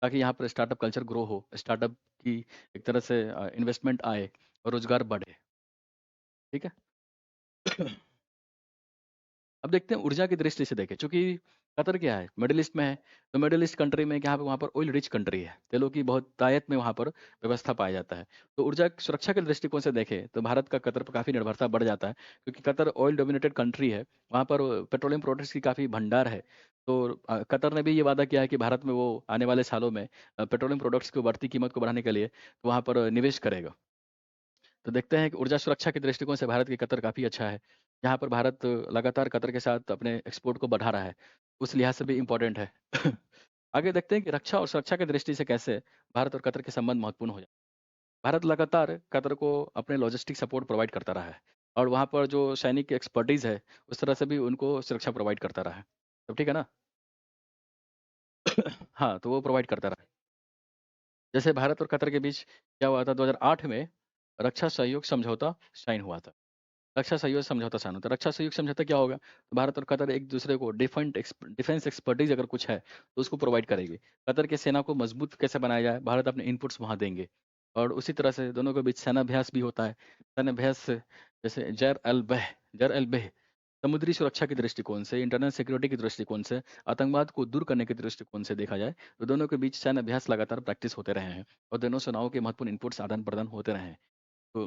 ताकि यहाँ पर स्टार्टअप कल्चर ग्रो हो, स्टार्टअप की एक तरह से इन्वेस्टमेंट आए और रोज़गार बढ़े। ठीक है? अब देखते हैं ऊर्जा की दृष्टि से देखें, चूँकि कतर क्या है, मिडल ईस्ट में है, तो मिडल ईस्ट कंट्री में क्या है, वहाँ पर ऑयल रिच कंट्री है, तेलों की बहुत तायत में वहाँ पर व्यवस्था पाया जाता है। तो ऊर्जा सुरक्षा के दृष्टिकोण से देखें, तो भारत का कतर पर काफ़ी निर्भरता बढ़ जाता है, क्योंकि कतर ऑयल डोमिनेटेड कंट्री है, वहाँ पर पेट्रोलियम प्रोडक्ट्स की काफ़ी भंडार है। तो कतर ने भी ये वादा किया है कि भारत में वो आने वाले सालों में पेट्रोलियम प्रोडक्ट्स की बढ़ती कीमत को बढ़ाने के लिए वहाँ पर निवेश करेगा। तो देखते हैं कि ऊर्जा सुरक्षा के दृष्टिकोण से भारत की कतर काफ़ी अच्छा है। यहाँ पर भारत लगातार कतर के साथ अपने एक्सपोर्ट को बढ़ा रहा है। उस लिहाज से भी इम्पोर्टेंट है। आगे देखते हैं कि रक्षा और सुरक्षा की दृष्टि से कैसे भारत और कतर के संबंध महत्वपूर्ण हो जाए। भारत लगातार कतर को अपने लॉजिस्टिक सपोर्ट प्रोवाइड करता रहा है और वहाँ पर जो सैनिक एक्सपर्टीज़ है, उस तरह से भी उनको सुरक्षा प्रोवाइड करता रहा है। तब ठीक है ना? हाँ, तो वो प्रोवाइड करता रहा है। जैसे भारत और कतर के बीच क्या हुआ था 2008 में रक्षा सहयोग समझौता साइन हुआ था। रक्षा सहयोग समझौता साइन होता है। रक्षा सहयोग समझौता क्या होगा? तो भारत और कतर एक-दूसरे को डिफेंस एक्सपर्टीज़ अगर कुछ है, तो उसको प्रोवाइड करेंगे। कतर की सेना को मजबूत कैसे बनाया जाए, भारत अपने इनपुट्स वहाँ देंगे। और उसी तरह से दोनों के बीच सेनाभ्यास भी होता है। सेनाभ्यास जैसे जैर-अल-बह समुद्री सुरक्षा के दृष्टिकोण से, इंटरनल सिक्योरिटी के दृष्टिकोण से, आतंकवाद को दूर करने के दृष्टिकोण से देखा जाए, तो दोनों के बीच सैन्य अभ्यास लगातार प्रैक्टिस होते रहे हैं और दोनों सेनाओं के महत्वपूर्ण इनपुट्स आदान-प्रदान होते रहे हैं। तो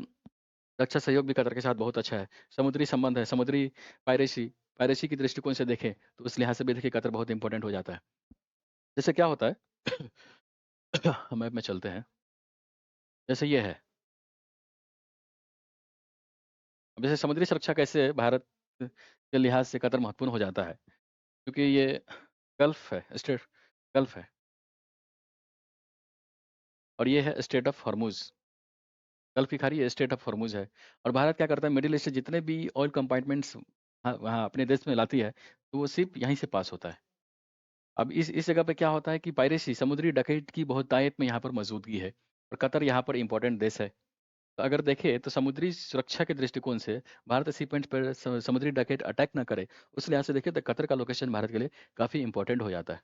रक्षा सहयोग भी कतर के साथ बहुत अच्छा है। समुद्री संबंध है, समुद्री पायरेसी पायरेसी की दृष्टिकोण से देखें, तो उस लिहाज से भी देखिए कतर बहुत इम्पोर्टेंट हो जाता है। जैसे क्या होता है मैप में चलते हैं, जैसे ये है। अब जैसे समुद्री सुरक्षा कैसे भारत के लिहाज से कतर महत्वपूर्ण हो जाता है, क्योंकि ये गल्फ है और ये है स्ट्रेट ऑफ हॉर्मुज़। गल्फ की खाड़ी स्ट्रेट ऑफ हॉर्मुज़ है और भारत क्या करता है मिडल ईस्ट से जितने भी ऑयल कंपार्टमेंट्स वहाँ अपने देश में लाती है, तो वो सिर्फ़ यहीं से पास होता है। अब इस जगह पे क्या होता है कि पायरेसी समुद्री डकैत की बहुत तायत में यहाँ पर मौजूदगी है और कतर यहाँ पर इम्पोर्टेंट देश है। तो अगर देखें तो समुद्री सुरक्षा के दृष्टिकोण से भारत सी पॉइंट पर समुद्री डकैत अटैक ना करे, उस लिहाज से देखें तो कतर का लोकेशन भारत के लिए काफ़ी इम्पोर्टेंट हो जाता है।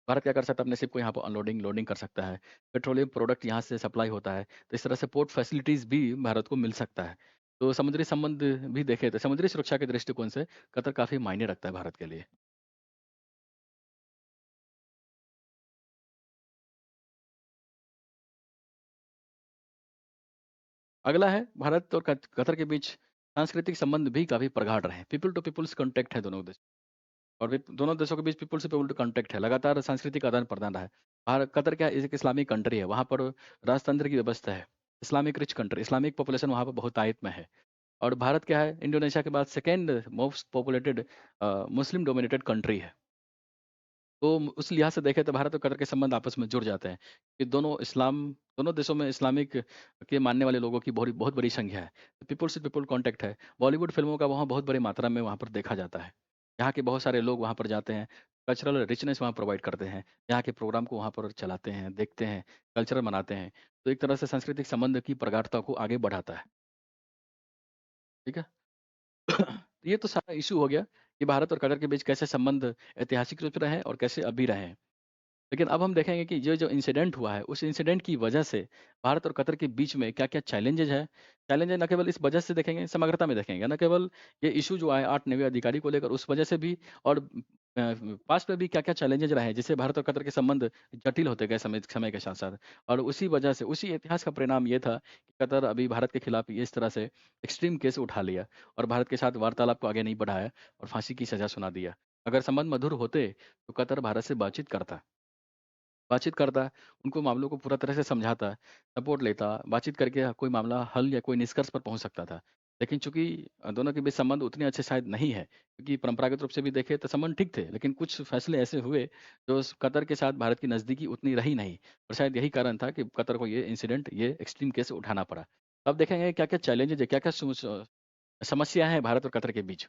भारत क्या कर सकता है अपने शिप को यहाँ पर अनलोडिंग लोडिंग कर सकता है, पेट्रोलियम प्रोडक्ट यहाँ से सप्लाई होता है, तो इस तरह से पोर्ट फैसिलिटीज़ भी भारत को मिल सकता है। तो समुद्री संबंध भी देखें तो समुद्री सुरक्षा के दृष्टिकोण से कतर काफ़ी मायने रखता है भारत के लिए। अगला है भारत और कतर के बीच सांस्कृतिक संबंध भी काफ़ी प्रगाढ़ रहे हैं। पीपल टू पीपल्स कॉन्टैक्ट है दोनों देश और दोनों देशों के बीच पीपल से पीपल टू कॉन्टैक्ट है। लगातार सांस्कृतिक आदान-प्रदान रहा है। कतर क्या है, एक इस्लामिक कंट्री है, वहाँ पर राजतंत्र की व्यवस्था है। Islamic rich country, Islamic population वहाँ पर बहुतायत में है। और भारत क्या है, इंडोनेशिया के बाद second most populated Muslim dominated country है। तो उस लिहाज से देखें तो भारत और कतर के संबंध आपस में जुड़ जाते हैं कि दोनों देशों में इस्लामिक के मानने वाले लोगों की बहुत बहुत बड़ी संख्या है। पीपल से पीपल कॉन्टैक्ट है। बॉलीवुड फिल्मों का वहाँ बहुत बड़ी मात्रा में वहाँ पर देखा जाता है। यहाँ के बहुत सारे लोग वहाँ पर जाते हैं, कल्चरल रिचनेस वहाँ प्रोवाइड करते हैं, यहाँ के प्रोग्राम को वहाँ पर चलाते हैं, देखते हैं, कल्चर मनाते हैं। तो एक तरह से सांस्कृतिक संबंध की प्रगाढ़ता को आगे बढ़ाता है। ठीक है? ये तो सारा इश्यू हो गया कि भारत और कतर के बीच कैसे संबंध ऐतिहासिक रूप से रहे हैं और कैसे अभी रहे हैं। लेकिन अब हम देखेंगे कि ये जो इंसिडेंट हुआ है, उस इंसिडेंट की वजह से भारत और कतर के बीच में क्या-क्या चैलेंजेज़ हैं। चैलेंजेज़ न केवल इस वजह से देखेंगे, समग्रता में देखेंगे, न केवल ये इश्यू जो आए 8 नवे अधिकारी को लेकर उस वजह से भी और पास्ट में भी क्या-क्या चैलेंजेज़ रहे हैं, जिससे भारत और कतर के संबंध जटिल होते गए समय समय के साथ-साथ। और उसी वजह से, उसी इतिहास का परिणाम ये था कि कतर अभी भारत के खिलाफ इस तरह से एक्सट्रीम केस उठा लिया और भारत के साथ वार्तालाप को आगे नहीं बढ़ाया और फांसी की सज़ा सुना दिया। अगर संबंध मधुर होते, तो कतर भारत से बातचीत करता, उनको मामलों को पूरा तरह से समझाता, सपोर्ट लेता, बातचीत करके कोई मामला हल या कोई निष्कर्ष पर पहुँच सकता था। लेकिन चूँकि दोनों के बीच संबंध उतने अच्छे शायद नहीं है, क्योंकि परंपरागत रूप से भी देखें तो संबंध ठीक थे, लेकिन कुछ फैसले ऐसे हुए जो उस कतर के साथ भारत की नज़दीकी उतनी रही नहीं और शायद यही कारण था कि कतर को ये इंसिडेंट, ये एक्सट्रीम केस उठाना पड़ा। अब देखेंगे क्या-क्या चैलेंजेज़ है, क्या-क्या समस्या है भारत और कतर के बीच।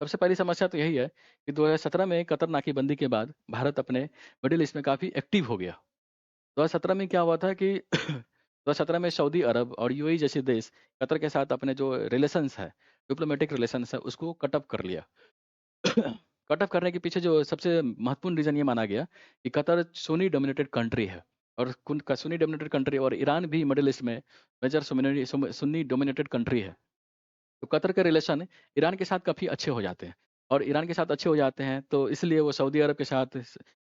सबसे पहली समस्या तो यही है कि 2017 में कतर नाकेबंदी के बाद भारत अपने मिडल ईस्ट में काफ़ी एक्टिव हो गया। 2017 में क्या हुआ था कि 2017 में सऊदी अरब और यूएई जैसे देश कतर के साथ अपने जो रिलेशंस है, डिप्लोमेटिक रिलेशंस है, उसको कट ऑफ कर लिया। कट ऑफ करने के पीछे जो सबसे महत्वपूर्ण रीज़न ये माना गया कि कतर सुन्नी डोमिनेटेड कंट्री है और सुन्नी डोमिनेटेड कंट्री और ईरान भी मिडल ईस्ट में मेजर सुन्नी डोमिनेटेड कंट्री है। तो कतर के रिलेशन ईरान के साथ काफ़ी अच्छे हो जाते हैं और ईरान के साथ अच्छे हो जाते हैं तो इसलिए वो सऊदी अरब के साथ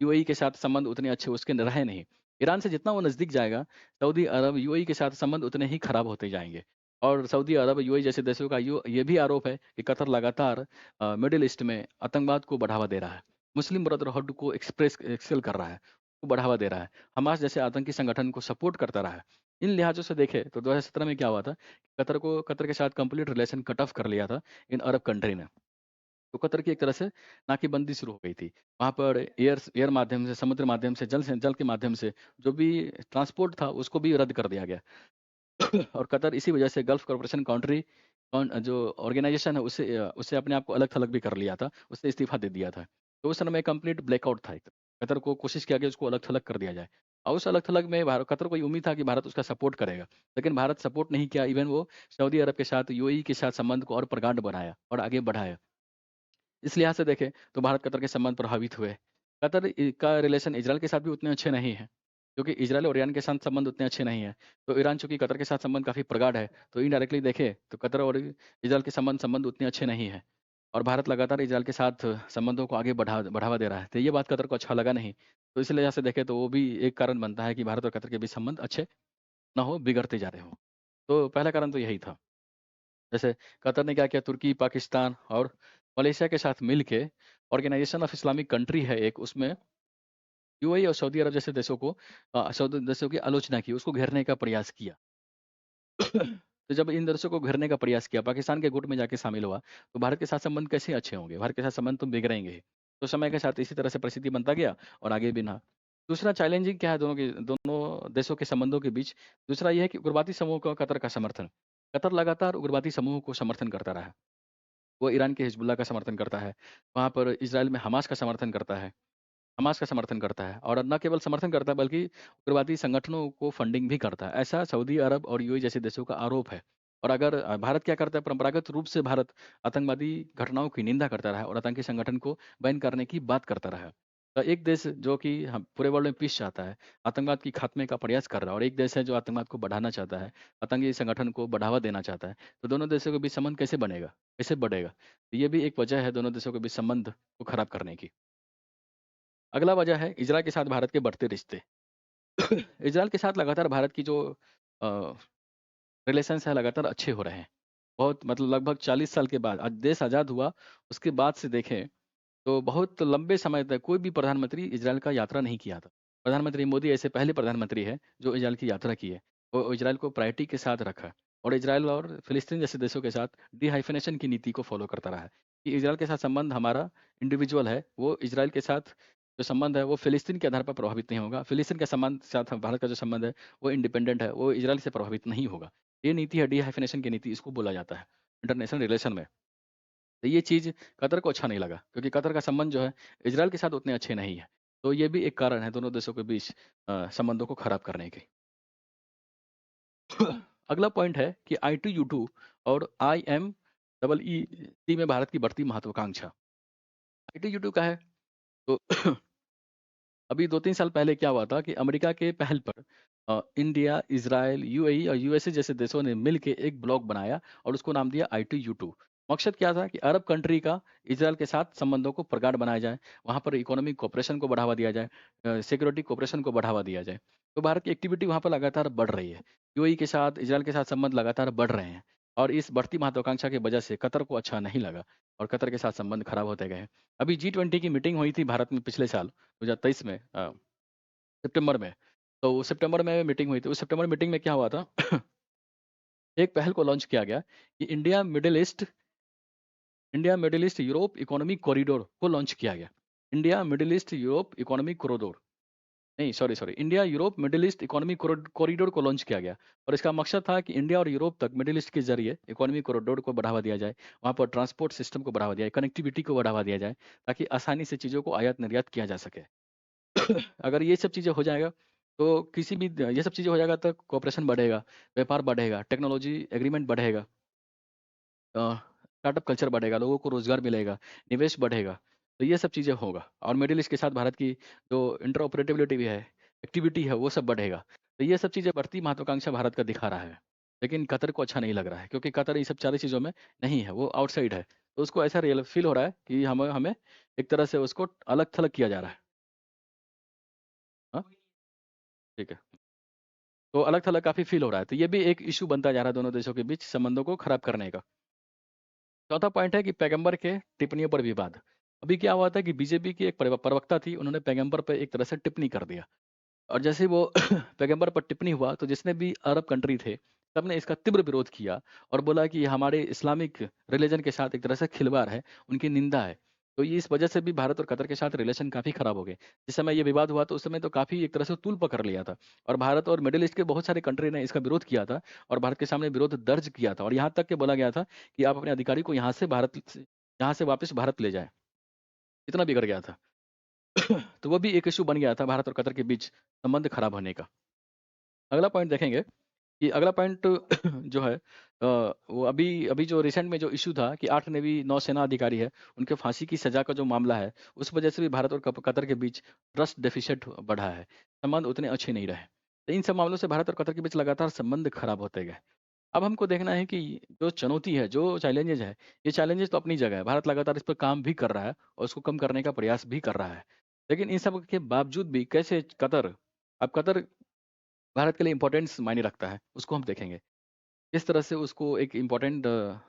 यूएई के साथ संबंध उतने अच्छे उसके रहे नहीं। ईरान से जितना वो नज़दीक जाएगा, सऊदी अरब, यूएई के साथ संबंध उतने ही खराब होते जाएँगे। और सऊदी अरब, यूएई जैसे देशों का ये भी आरोप है कि कतर लगातार मिडल ईस्ट में आतंकवाद को बढ़ावा दे रहा है। मुस्लिम ब्रदरहुड को एक्सेल कर रहा है, को बढ़ावा दे रहा है। हमास जैसे आतंकी संगठन को सपोर्ट करता रहा है। इन लिहाज़ों से देखें तो 2017 में क्या हुआ था, कतर के साथ कंप्लीट रिलेशन कट ऑफ कर लिया था इन अरब कंट्री ने। तो कतर की एक तरह से नाकेबंदी शुरू हो गई थी। वहाँ पर एयर माध्यम से, समुद्र माध्यम से, जल के माध्यम से जो भी ट्रांसपोर्ट था उसको भी रद्द कर दिया गया। और कतर इसी वजह से गल्फ कॉर्पोरेशन कंट्री जो ऑर्गेनाइजेशन है उससे अपने आप को अलग-थलग भी कर लिया था, उससे इस्तीफ़ा दे दिया था। तो उस समय में कंप्लीट ब्लैकआउट था एक। कतर को कोशिश किया कि उसको अलग-थलग कर दिया जाए और उस अलग-थलग में कतर को ये उम्मीद था कि भारत उसका सपोर्ट करेगा। लेकिन भारत सपोर्ट नहीं किया, इवन वो सऊदी अरब के साथ, यूएई के साथ संबंध को और प्रगाढ़ बनाया और आगे बढ़ाया। इस लिहाज से देखें तो भारत-कतर के संबंध प्रभावित हुए। का रिलेशन इज़राइल के साथ भी उतने अच्छे नहीं हैं, क्योंकि इज़राइल और ईरान के साथ संबंध उतने अच्छे नहीं हैं। तो ईरान चूँकि कतर के साथ संबंध काफ़ी प्रगाढ़ है, तो इनडायरेक्टली देखें तो कतर और इज़राइल के संबंध उतने अच्छे नहीं हैं और भारत लगातार इज़राइल के साथ संबंधों को आगे बढ़ावा दे रहा है। तो ये बात कतर को अच्छा लगा नहीं। तो इस लिहाज से देखें तो वो भी एक कारण बनता है कि भारत और कतर के बीच संबंध अच्छे ना हो, बिगड़ते जा रहे हों। तो पहला कारण तो यही था। जैसे कतर ने क्या किया, तुर्की, पाकिस्तान और मलेशिया के साथ मिल के ऑर्गेनाइजेशन ऑफ इस्लामिक कंट्री है एक, उसमें यूएई और सऊदी अरब जैसे देशों को सऊदी देशों की आलोचना की, उसको घेरने का प्रयास किया। तो जब इन देशों को घेरने का प्रयास किया, पाकिस्तान के गुट में जाके शामिल हुआ, तो भारत के साथ संबंध कैसे अच्छे होंगे? भारत के साथ संबंध तो बिगड़ेंगे ही। तो समय के साथ इसी तरह से परिस्थिति बनता गया और आगे भी ना। दूसरा चैलेंजिंग क्या है दोनों देशों के संबंधों के बीच? दूसरा ये है कि उग्रवादी समूह का कतर का समर्थन। कतर लगातार उग्रवादी समूह को समर्थन करता रहा है। वो ईरान के हिज़्बुल्लाह का समर्थन करता है, वहाँ पर इज़राइल में हमास का समर्थन करता है और न केवल समर्थन करता है बल्कि उग्रवादी संगठनों को फंडिंग भी करता है। ऐसा सऊदी अरब और यूएई जैसे देशों का आरोप है। और अगर भारत क्या करता है, परंपरागत रूप से भारत आतंकवादी घटनाओं की निंदा करता रहा है और आतंकी संगठन को बैन करने की बात करता रहा है। तो एक देश जो कि हम पूरे वर्ल्ड में पीस चाहता है, आतंकवाद की खात्मे का प्रयास कर रहा है और एक देश है जो आतंकवाद को बढ़ाना चाहता है, आतंकी संगठन को बढ़ावा देना चाहता है। तो दोनों देशों के बीच संबंध कैसे बनेगा? कैसे बढ़ेगा? तो ये भी एक वजह है दोनों देशों के बीच संबंध को खराब करने की। अगला वजह है इज़राइल के साथ भारत के बढ़ते रिश्ते। इज़राइल के साथ लगातार भारत की जो अ, रिलेशंस है लगातार अच्छे हो रहे हैं। बहुत मतलब लगभग 40 साल के बाद आज देश आज़ाद हुआ, उसके बाद से देखें तो बहुत लंबे समय तक कोई भी प्रधानमंत्री इज़राइल का यात्रा नहीं किया था। प्रधानमंत्री मोदी ऐसे पहले प्रधानमंत्री हैं जो इज़राइल की यात्रा की है। वो इज़राइल को प्रायोरिटी के साथ रखा और इज़राइल और फ़िलिस्तीन जैसे देशों के साथ डिहाइफ़नेशन की नीति को फ़ॉलो करता रहा है कि इज़राइल के साथ संबंध हमारा इंडिविजुअल है, वो इज़राइल के साथ जो संबंध है वो फ़िलिस्तीन के आधार पर प्रभावित नहीं होगा। फ़िलिस्तीन के संबंध साथ भारत का जो संबंध है वो इंडिपेंडेंट है, वो इज़राइल से प्रभावित नहीं होगा। ये नीति है डिहाइफ़नेशन की नीति, इसको बोला जाता है इंटरनेशनल रिलेशन में। तो ये चीज़ कतर को अच्छा नहीं लगा क्योंकि कतर का संबंध जो है इज़राइल के साथ उतने अच्छे नहीं है। तो ये भी एक कारण है दोनों देशों के बीच संबंधों को खराब करने की। अगला पॉइंट है कि I2U2 और IMEE में भारत की बढ़ती महत्वाकांक्षा। I2U2 क्या है? तो अभी 2-3 साल पहले क्या हुआ था कि अमेरिका के पहल पर इंडिया, इज़राइल, यूएई और यूएसए जैसे देशों ने मिल के एक ब्लॉक बनाया और उसको नाम दिया I2U2। मकसद क्या था कि अरब कंट्री का इज़राइल के साथ संबंधों को प्रगाढ़ बनाया जाए, वहाँ पर इकोनॉमिक कोऑपरेशन को बढ़ावा दिया जाए, सिक्योरिटी कोऑपरेशन को बढ़ावा दिया जाए। तो भारत की एक्टिविटी वहाँ पर लगातार बढ़ रही है। यूएई के साथ, इज़राइल के साथ संबंध लगातार बढ़ रहे हैं और इस बढ़ती महत्वाकांक्षा की वजह से कतर को अच्छा नहीं लगा और कतर के साथ संबंध खराब होते गए। अभी G20 की मीटिंग हुई थी भारत में पिछले साल 2023 में सितंबर में। तो वो सितंबर में मीटिंग हुई थी। उस सितंबर मीटिंग में क्या हुआ था एक पहल को लॉन्च किया गया कि India Middle East Europe economic corridor को लॉन्च किया गया। India Middle East Europe economic corridor नहीं sorry India Europe Middle East economic corridor को लॉन्च किया गया और इसका मकसद था कि इंडिया और यूरोप तक मिडल ईस्ट के जरिए इकोनॉमिक कॉरिडोर को बढ़ावा दिया जाए, वहाँ पर ट्रांसपोर्ट सिस्टम को बढ़ावा दिया जाए, कनेक्टिविटी को बढ़ावा दिया जाए ताकि आसानी से चीज़ों को आयात निर्यात किया जा सके। अगर ये सब चीज़ें हो जाएगा, तो किसी भी ये सब चीज़ें हो जाएगा तो कोऑपरेशन बढ़ेगा, व्यापार बढ़ेगा, टेक्नोलॉजी एग्रीमेंट बढ़ेगा, स्टार्टअप कल्चर बढ़ेगा, लोगों को रोज़गार मिलेगा, निवेश बढ़ेगा। तो ये सब चीज़ें होगा और मिडल ईस्ट के साथ भारत की जो इंटरऑपरेटिबिलिटी भी है, एक्टिविटी है, वो सब बढ़ेगा। तो ये सब चीज़ें बढ़ती महत्वाकांक्षा भारत का दिखा रहा है। लेकिन कतर को अच्छा नहीं लग रहा है क्योंकि कतर ये सब सारी चीज़ों में नहीं है, वो आउटसाइड है। तो उसको ऐसा रियल फ़ील हो रहा है कि हमें हमें एक तरह से उसको अलग-थलग किया जा रहा है। हाँ, ठीक है। तो अलग-थलग काफ़ी फ़ील हो रहा है। तो ये भी एक इश्यू बनता जा रहा है दोनों देशों के बीच संबंधों को खराब करने का। चौथा पॉइंट है कि पैगंबर के टिप्पणियों पर विवाद। अभी क्या हुआ था कि बीजेपी की एक प्रवक्ता थी, उन्होंने पैगंबर पे एक तरह से टिप्पणी कर दिया और जैसे ही वो पैगंबर पर टिप्पणी हुआ तो जितने भी अरब कंट्री थे, सबने इसका तीव्र विरोध किया और बोला कि ये हमारे इस्लामिक रिलीजन के साथ एक तरह से खिलवाड़ है, उनकी निंदा है। तो ये इस वजह से भी भारत और कतर के साथ रिलेशन काफ़ी खराब हो गए। जिस समय ये विवाद हुआ तो उस समय तो काफ़ी एक तरह से तूल पकड़ लिया था और भारत और मिडल ईस्ट के बहुत सारे कंट्री ने इसका विरोध किया था और भारत के सामने विरोध दर्ज किया था और यहाँ तक कि बोला गया था कि आप अपने अधिकारी को यहाँ से वापस भारत ले जाएँ। इतना बिगड़ गया था। तो वो भी एक इश्यू बन गया था भारत और कतर के बीच संबंध खराब होने का। अगला पॉइंट देखेंगे कि अगला पॉइंट जो है वो अभी अभी जो रिसेंट में जो इश्यू था कि 8 नेवी नौसेना अधिकारी है, उनके फांसी की सज़ा का जो मामला है, उस वजह से भी भारत और कतर के बीच ट्रस्ट डेफ़िसिट बढ़ा है। संबंध उतने अच्छे नहीं रहे। तो इन सब मामलों से भारत और कतर के बीच लगातार संबंध खराब होते गए। अब हमको देखना है कि जो चुनौती है, जो चैलेंजेज़ है, ये चैलेंजेज़ तो अपनी जगह है। भारत लगातार इस पर काम भी कर रहा है और उसको कम करने का प्रयास भी कर रहा है। लेकिन इन सब के बावजूद भी कैसे कतर अब कतर भारत के लिए इम्पोर्टेंस मायने रखता है, उसको हम देखेंगे। किस तरह से उसको एक इम्पोर्टेंट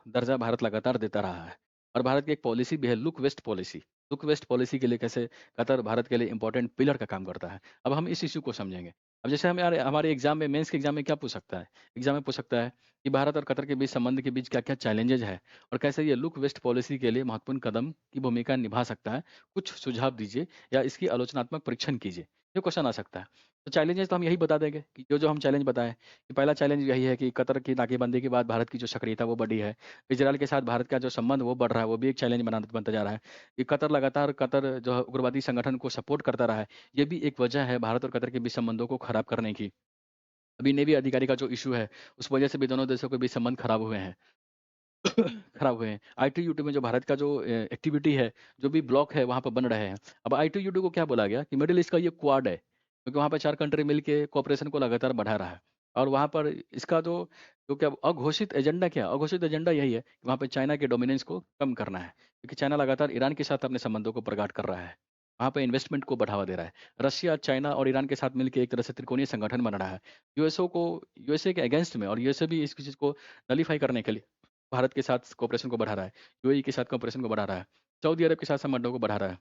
दर्जा भारत लगातार देता रहा है और भारत की एक पॉलिसी भी है look west policy. Look west policy के लिए कैसे कतर भारत के लिए इम्पोर्टेंट पिलर का काम करता है। अब हम इस इश्यू को समझेंगे। अब जैसे हमारे हमारे एग्ज़ाम में मेंस के एग्ज़ाम में क्या पूछ सकता है? एग्ज़ाम में पूछ सकता है कि भारत और कतर के बीच संबंध के बीच क्या-क्या चैलेंजेज़ है और कैसे ये लुक वेस्ट पॉलिसी के लिए महत्वपूर्ण कदम की भूमिका निभा सकता है? कुछ सुझाव दीजिए या इसकी आलोचनात्मक परीक्षण कीजिए। ये क्वेश्चन आ सकता है। तो चैलेंजेज़ तो हम यही बता देंगे कि जो-जो हम चैलेंज बताएँ कि पहला चैलेंज यही है कि कतर की नाकेबंदी के बाद भारत की जो सक्रियता वो बढ़ी है। इज़राइल के साथ भारत का जो संबंध वो बढ़ रहा है, वो भी एक चैलेंज बनता जा रहा है। कि कतर जो है उग्रवादी संगठन को सपोर्ट करता रहा है, ये भी एक वजह है भारत और कतर के बीच संबंधों को खराब करने की। अभी नेवी अधिकारी का जो इश्यू है, उस वजह से भी दोनों देशों के बीच संबंध खराब हुए हैं। खराब हुए हैं। ITU-2 में जो भारत का जो एक्टिविटी है, जो भी ब्लॉक है वहाँ पे बन रहे हैं। अब ITU-2 को क्या बोला गया कि मिडल ईस्ट का ये क्वाड है, क्योंकि वहाँ पे 4 कंट्री मिलके कोऑपरेशन को लगातार बढ़ा रहा है। और वहाँ पर इसका जो क्या अघोषित एजेंडा क्या है? अघोषित एजेंडा यही है कि वहाँ पे चाइना के डोमिनेंस को कम करना है, क्योंकि चाइना लगातार ईरान के साथ अपने संबंधों को प्रगाढ़ कर रहा है। वहाँ पे इन्वेस्टमेंट को बढ़ावा दे रहा है। रशिया, चाइना और ईरान के साथ मिलके एक तरह से त्रिकोणीय संगठन बना रहा है। यूएसए के अगेंस्ट में, और यूएसए भी इस चीज़ को नलीफाई करने के लिए भारत के साथ कोऑपरेशन को बढ़ा रहा है। यूएई के साथ कोऑपरेशन को बढ़ा रहा है। सऊदी अरब के साथ संबंधों को बढ़ा रहा है।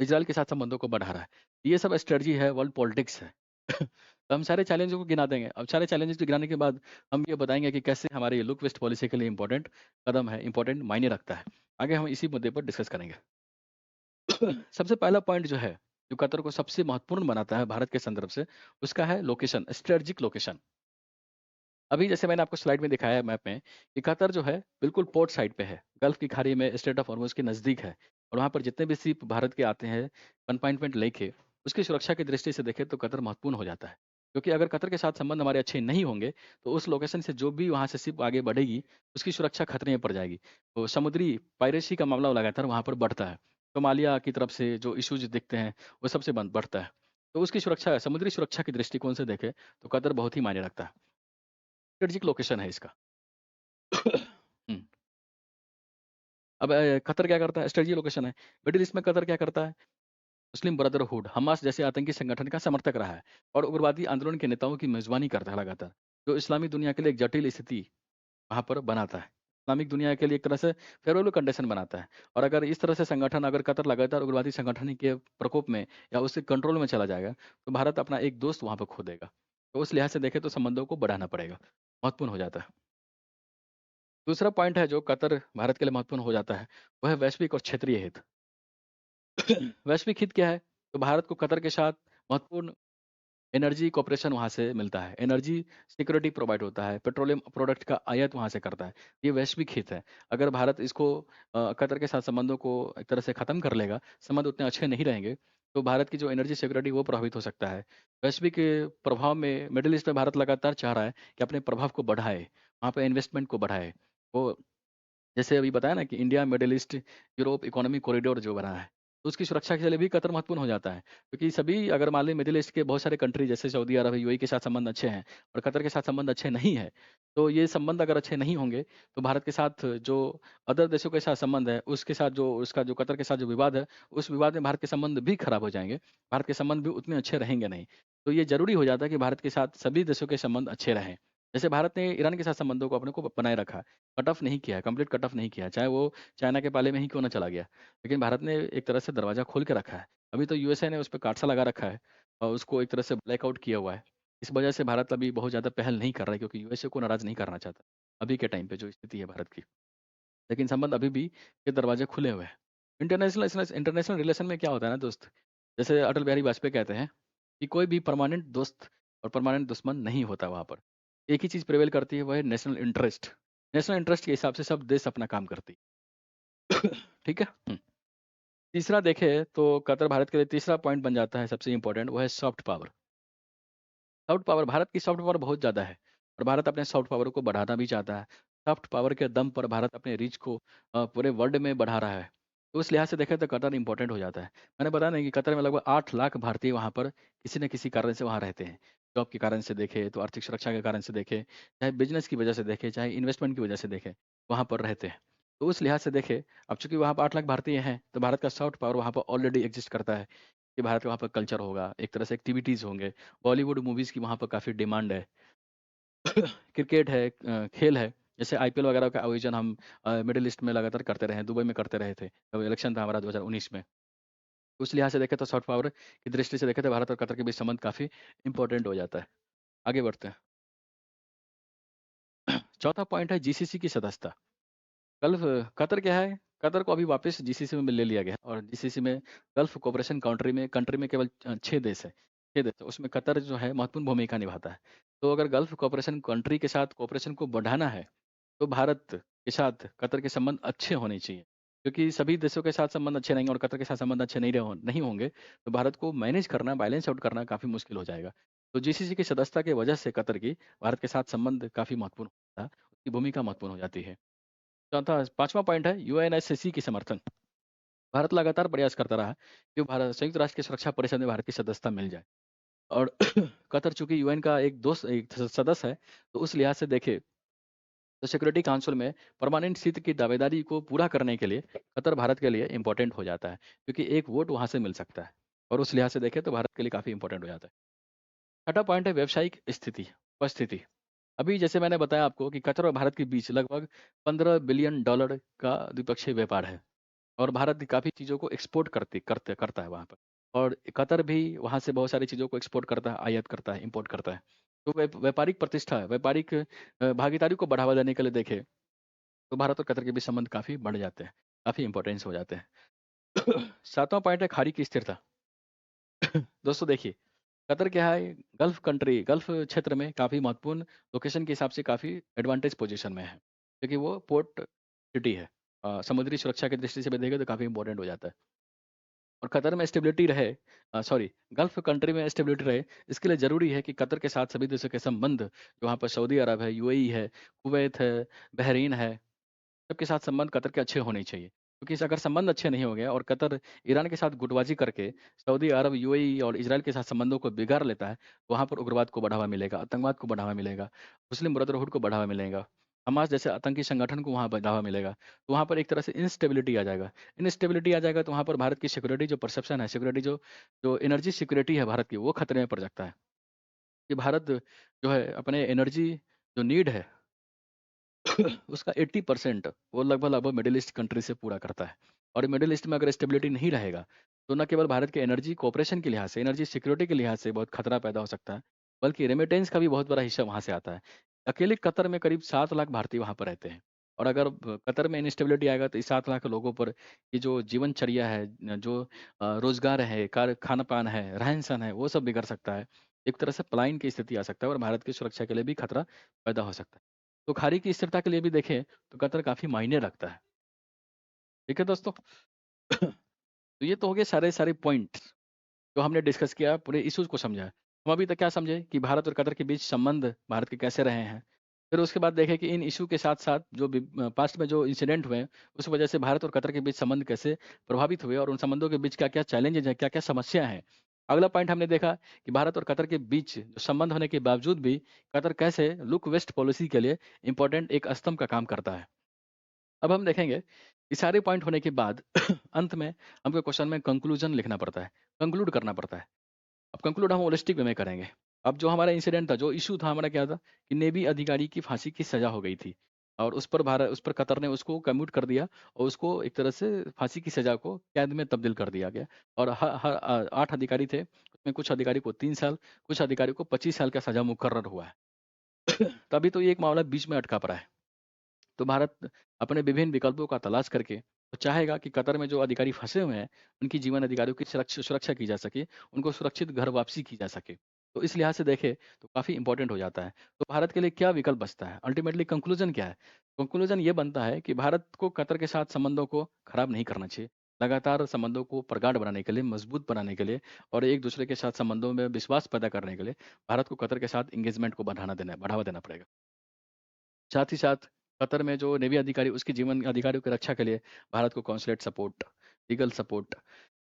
इज़राइल के साथ संबंधों को बढ़ा रहा है। ये सब स्ट्रैटेजी है, वर्ल्ड पॉलिटिक्स है। तो हम सारे चैलेंजों को गिना देंगे। अब सारे चैलेंजेस को गिनाने के बाद हम ये बताएँगे कि कैसे हमारे लुक वेस्ट पॉलिसी के लिए इम्पोर्टेंट कदम है, इम्पोर्टेंट मायने रखता है। आगे हम इसी मुद्दे पर डिस्कस करेंगे। सबसे पहला पॉइंट जो है, जो कतर को सबसे महत्वपूर्ण बनाता है भारत के संदर्भ से, उसका है लोकेशन, स्ट्रेटजिक लोकेशन। अभी जैसे मैंने आपको स्लाइड में दिखाया है मैप में, कि कतर जो है बिल्कुल पोर्ट साइड पे है, गल्फ की खाड़ी में स्ट्रेट ऑफ हॉर्मुज़ के नज़दीक है, और वहाँ पर जितने भी शिप भारत के आते हैं कंपाइनमेंट लेके, उसकी सुरक्षा की दृष्टि से देखें तो कतर महत्वपूर्ण हो जाता है। क्योंकि अगर कतर के साथ संबंध हमारे अच्छे नहीं होंगे, तो उस लोकेशन से जो भी वहाँ से शिप आगे बढ़ेगी, उसकी सुरक्षा खतरे में पड़ जाएगी। तो समुद्री पायरेसी का मामला लगातार वहाँ पर बढ़ता है। सोमालिया की तरफ से जो इश्यूज़ दिखते हैं, वो सबसे बढ़ता है। तो उसकी सुरक्षा, समुद्री सुरक्षा के दृष्टिकोण से देखें, तो कतर बहुत ही मायने रखता है। स्ट्रेटेजिक लोकेशन है इसका। हुँ। अब कतर क्या करता है? स्ट्रेटेजिक लोकेशन है। मिडल ईस्ट में कतर क्या करता है? मुस्लिम ब्रदरहुड, हमास जैसे आतंकी संगठन का समर्थक रहा है और उग्रवादी आंदोलन के नेताओं की मेज़बानी करता है लगातार, जो इस्लामी दुनिया के लिए एक जटिल स्थिति वहाँ पर बनाता है। इस्लामिक दुनिया के लिए एक तरह से फ़ेवरेबल कंडीशन बनाता है, और अगर इस तरह से संगठन, अगर कतर लगातार उग्रवादी संगठन के प्रकोप में या उसके कंट्रोल में चला जाएगा, तो भारत अपना एक दोस्त वहाँ पर खो देगा। तो उस लिहाज से देखें तो संबंधों को बढ़ाना पड़ेगा, महत्वपूर्ण हो जाता है। दूसरा पॉइंट है जो कतर भारत के लिए महत्वपूर्ण हो जाता है, वो है वैश्विक और क्षेत्रीय हित। वैश्विक हित क्या है? तो भारत को कतर के साथ महत्वपूर्ण एनर्जी कॉर्पोरेशन वहाँ से मिलता है, एनर्जी सिक्योरिटी प्रोवाइड होता है, पेट्रोलियम प्रोडक्ट का आयात वहाँ से करता है। ये वैश्विक हित है। अगर भारत इसको कतर के साथ संबंधों को एक तरह से ख़त्म कर लेगा, संबंध उतने अच्छे नहीं रहेंगे, तो भारत की जो एनर्जी सिक्योरिटी वो प्रभावित हो सकता है। वैश्विक प्रभाव में मिडल ईस्ट में भारत लगातार चाह रहा है कि अपने प्रभाव को बढ़ाए, वहाँ पे इन्वेस्टमेंट को बढ़ाए। वो जैसे अभी बताया ना कि India, Middle East, Europe economic corridor जो बना है, तो उसकी सुरक्षा के लिए भी कतर महत्वपूर्ण हो जाता है। क्योंकि सभी, अगर मान लें मिडल ईस्ट के बहुत सारे कंट्री जैसे सऊदी अरब है, यूएई के साथ संबंध अच्छे हैं और कतर के साथ संबंध अच्छे नहीं हैं, तो ये संबंध अगर अच्छे नहीं होंगे, तो भारत के साथ जो अदर देशों के साथ संबंध है, उसके साथ जो उसका जो कतर के साथ जो विवाद है, उस विवाद में भारत के संबंध भी खराब हो जाएँगे। भारत के संबंध भी उतने अच्छे रहेंगे नहीं। तो ये ज़रूरी हो जाता है कि भारत के साथ सभी देशों के संबंध अच्छे रहें। जैसे भारत ने ईरान के साथ संबंधों को अपने को बनाए रखा है। कट ऑफ नहीं किया है, कंप्लीट कट ऑफ नहीं किया है, चाहे वो चाइना के पाले में ही क्यों ना चला गया। लेकिन भारत ने एक तरह से दरवाज़ा खोल के रखा है। अभी तो यूएसए ने उस पे काटसा लगा रखा है और उसको एक तरह से ब्लैकआउट किया हुआ है। इस वजह से भारत अभी बहुत ज़्यादा पहल नहीं कर रहा है, क्योंकि यूएसए को नाराज़ नहीं करना चाहता, अभी के टाइम पे जो स्थिति है भारत की। लेकिन संबंध अभी भी के दरवाजे खुले हुए हैं। इंटरनेशनल रिलेशन में क्या होता है ना दोस्त, जैसे अटल बिहारी वाजपेयी कहते हैं कि कोई भी परमानेंट दोस्त और परमानेंट दुश्मन नहीं होता वहाँ पर। एक ही चीज़ प्रिवेल करती है, वो है नेशनल इंटरेस्ट। नेशनल इंटरेस्ट के हिसाब से सब देश अपना काम करती है। ठीक है? तीसरा देखें तो कतर भारत के लिए तीसरा पॉइंट बन जाता है सबसे इम्पोर्टेंट, वो है soft power. Soft power, Bharat की सॉफ्ट पावर बहुत ज़्यादा है और भारत अपने सॉफ्ट पावर को बढ़ाना भी चाहता है। सॉफ्ट पावर के दम पर भारत अपने रीच को पूरे वर्ल्ड में बढ़ा रहा है। तो उस लिहाज से देखें तो कतर इम्पोर्टेंट हो जाता है। मैंने बताया ना कि कतर में लगभग 8 लाख भारतीय वहाँ पर किसी न किसी कारण से वहाँ रहते हैं। जॉब के कारण से देखें, तो आर्थिक सुरक्षा के कारण से देखें, चाहे बिज़नेस की वजह से देखें, चाहे इन्वेस्टमेंट की वजह से देखें, वहाँ पर रहते हैं। तो उस लिहाज से देखें, अब चूँकि वहाँ पर 8 लाख भारतीय हैं, तो भारत का सॉफ्ट पावर वहाँ पर ऑलरेडी एक्जिस्ट करता है कि भारत का वहाँ पर कल्चर होगा, एक तरह से एक्टिविटीज़ होंगे। बॉलीवुड मूवीज़ की वहाँ पर काफ़ी डिमांड है। क्रिकेट है, खेल है, जैसे आईपीएल वगैरह का आयोजन हम मिडल ईस्ट में लगातार करते रहे हैं, दुबई में करते रहे थे। जब इलेक्शन था हमारा 2019 में। उस लिहाज से देखें तो सॉफ्ट पावर की दृष्टि से देखें तो भारत और कतर के बीच संबंध काफ़ी इम्पोर्टेंट हो जाता है। आगे बढ़ते हैं। चौथा पॉइंट है जीसीसी की सदस्यता। गल्फ कतर क्या है? कतर को अभी वापस जीसीसी में ले लिया गया है और जीसीसी में गल्फ कोऑपरेशन कंट्री में केवल 6 देश है। 6 देश है, उसमें कतर जो है महत्वपूर्ण भूमिका निभाता है। तो अगर गल्फ कोऑपरेशन कंट्री के साथ कोऑपरेशन को बढ़ाना है, तो भारत के साथ कतर के संबंध अच्छे होने चाहिए। क्योंकि सभी देशों के साथ संबंध अच्छे रहेंगे और कतर के साथ संबंध अच्छे नहीं होंगे, तो भारत को मैनेज करना, बैलेंस आउट करना काफ़ी मुश्किल हो जाएगा। तो जीसीसी की सदस्यता की वजह से कतर की भारत के साथ संबंध काफ़ी महत्वपूर्ण होता है, उसकी भूमिका महत्वपूर्ण हो जाती है। चौथा 5वां पॉइंट है यूएनएससी की समर्थन। भारत लगातार प्रयास करता रहा कि भारत संयुक्त राष्ट्र की सुरक्षा परिषद में भारत की सदस्यता मिल जाए और कतर चूँकि यूएन का एक सदस्य है, तो उस लिहाज से देखें तो सिक्योरिटी काउंसिल में परमानेंट सीट की दावेदारी को पूरा करने के लिए कतर भारत के लिए इम्पोर्टेंट हो जाता है, क्योंकि एक वोट वहाँ से मिल सकता है। और उस लिहाज से देखें तो भारत के लिए काफ़ी इंपॉर्टेंट हो जाता है। छठा पॉइंट है व्यावसायिक उपस्थिति। अभी जैसे मैंने बताया आपको कि कतर और भारत के बीच लगभग $15 बिलियन का द्विपक्षीय व्यापार है। और भारत काफ़ी चीज़ों को एक्सपोर्ट करता है वहाँ पर। और कतर भी वहाँ से बहुत सारी चीज़ों को एक्सपोर्ट करता है, आयात करता है, इम्पोर्ट करता है। तो व्यापारिक प्रतिष्ठा, व्यापारिक भागीदारी को बढ़ावा देने के लिए देखें, तो भारत और कतर के बीच संबंध काफ़ी बढ़ जाते हैं, काफ़ी इंपॉर्टेंस हो जाते हैं। 7वां पॉइंट है खाड़ी की स्थिरता। दोस्तों देखिए, कतर क्या है, गल्फ़ क्षेत्र में काफ़ी महत्वपूर्ण लोकेशन के हिसाब से काफ़ी एडवांटेज पोज़ीशन में है, क्योंकि वो पोर्ट सिटी है। समुद्री सुरक्षा की दृष्टि से भी देखें तो काफ़ी इम्पोर्टेंट हो जाता है। और कतर में स्टेबिलिटी रहे, सॉरी, गल्फ़ कंट्री में स्टेबिलिटी रहे, इसके लिए ज़रूरी है कि कतर के साथ सभी देशों के संबंध, जो वहाँ पर सऊदी अरब है, यूएई है, कुवैत है, बहरीन है, सबके साथ संबंध कतर के अच्छे होने चाहिए। क्योंकि अगर संबंध अच्छे नहीं होंगे और कतर ईरान के साथ गुटबाजी करके सऊदी अरब, यूएई और इज़राइल के साथ संबंधों को बिगाड़ लेता है, तो वहाँ पर उग्रवाद को बढ़ावा मिलेगा, आतंकवाद को बढ़ावा मिलेगा, मुस्लिम ब्रदरहुड को बढ़ावा मिलेगा, हमास जैसे आतंकी संगठन को वहाँ बढ़ावा मिलेगा। तो वहाँ पर एक तरह से इंस्टेबिलिटी आ जाएगा। इंस्टेबिलिटी आ जाएगा तो वहाँ पर भारत की सिक्योरिटी जो परसेप्शन है, सिक्योरिटी जो जो एनर्जी सिक्योरिटी है भारत की, वो खतरे में पड़ सकता है। कि भारत जो है अपने एनर्जी जो नीड है उसका 80% वो लगभग मिडिल ईस्ट कंट्री से पूरा करता है। और मिडिल ईस्ट में अगर स्टेबिलिटी नहीं रहेगा, तो न केवल भारत के एनर्जी कोऑपरेशन के लिहाज से, एनर्जी सिक्योरिटी के लिहाज से बहुत खतरा पैदा हो सकता है, बल्कि रेमिटेंस का भी बहुत बड़ा हिस्सा वहाँ से आता है। अकेले कतर में करीब 7 लाख भारतीय वहाँ पर रहते हैं। और अगर कतर में इंस्टेबिलिटी आएगा तो इस 7 लाख लोगों पर की जो जीवनचर्या है, जो रोजगार है, खान-पान है, रहन-सहन है, वो सब बिगड़ सकता है। एक तरह से पलायन की स्थिति आ सकता है और भारत की सुरक्षा के लिए भी खतरा पैदा हो सकता है। तो खाड़ी की स्थिरता के लिए भी देखें तो कतर काफ़ी मायने रखता है। ठीक है दोस्तों? तो ये तो हो गए सारे सारे पॉइंट्स जो हमने डिस्कस किया, पूरे इश्यूज़ को समझा। हम अभी तक क्या समझे कि भारत और कतर के बीच संबंध भारत के कैसे रहे हैं। फिर उसके बाद देखें कि इन इश्यू के साथ-साथ जो पास्ट में जो इंसिडेंट हुए, उस वजह से भारत और कतर के बीच संबंध कैसे प्रभावित हुए और उन संबंधों के बीच क्या-क्या चैलेंजेज़ हैं, क्या-क्या समस्या हैं। अगला पॉइंट हमने देखा कि भारत और कतर के बीच जो संबंध होने के बावजूद भी कतर कैसे लुक वेस्ट पॉलिसी के लिए इम्पोर्टेंट एक स्तंभ का काम करता है। अब हम देखेंगे, ये सारे पॉइंट होने के बाद अंत में हमको क्वेश्चन में कंक्लूजन लिखना पड़ता है, कंक्लूड करना पड़ता है। अब कंक्लूड हम होलिस्टिक वे में करेंगे। अब जो हमारा इंसिडेंट था, जो इश्यू था हमारा क्या था कि नेवी अधिकारी की फांसी की सज़ा हो गई थी और उस पर कतर ने उसको कम्यूट कर दिया और उसको एक तरह से फांसी की सज़ा को कैद में तब्दील कर दिया गया। और 8 अधिकारी थे, उसमें कुछ अधिकारी को 3 साल, कुछ अधिकारी को 25 साल का सज़ा मुकर्रर हुआ है। तभी तो ये एक मामला बीच में अटका पड़ा है। तो भारत अपने विभिन्न विकल्पों का तलाश करके तो चाहेगा कि कतर में जो अधिकारी फंसे हुए हैं, उनकी जीवन अधिकारों की सुरक्षा की जा सके, उनको सुरक्षित घर वापसी की जा सके। तो इस लिहाज से देखें तो काफ़ी इंपॉर्टेंट हो जाता है। तो भारत के लिए क्या विकल्प बचता है? अल्टीमेटली कंक्लूजन क्या है? कंक्लूजन ये बनता है कि भारत को कतर के साथ संबंधों को खराब नहीं करना चाहिए। लगातार संबंधों को प्रगाढ़ बनाने के लिए, मजबूत बनाने के लिए और एक दूसरे के साथ संबंधों में विश्वास पैदा करने के लिए भारत को कतर के साथ एंगेजमेंट को बढ़ावा देना पड़ेगा। साथ ही साथ कतर में जो नेवी अधिकारी उसके जीवन अधिकारियों की रक्षा के लिए भारत को कॉन्सुलेट सपोर्ट, लीगल सपोर्ट,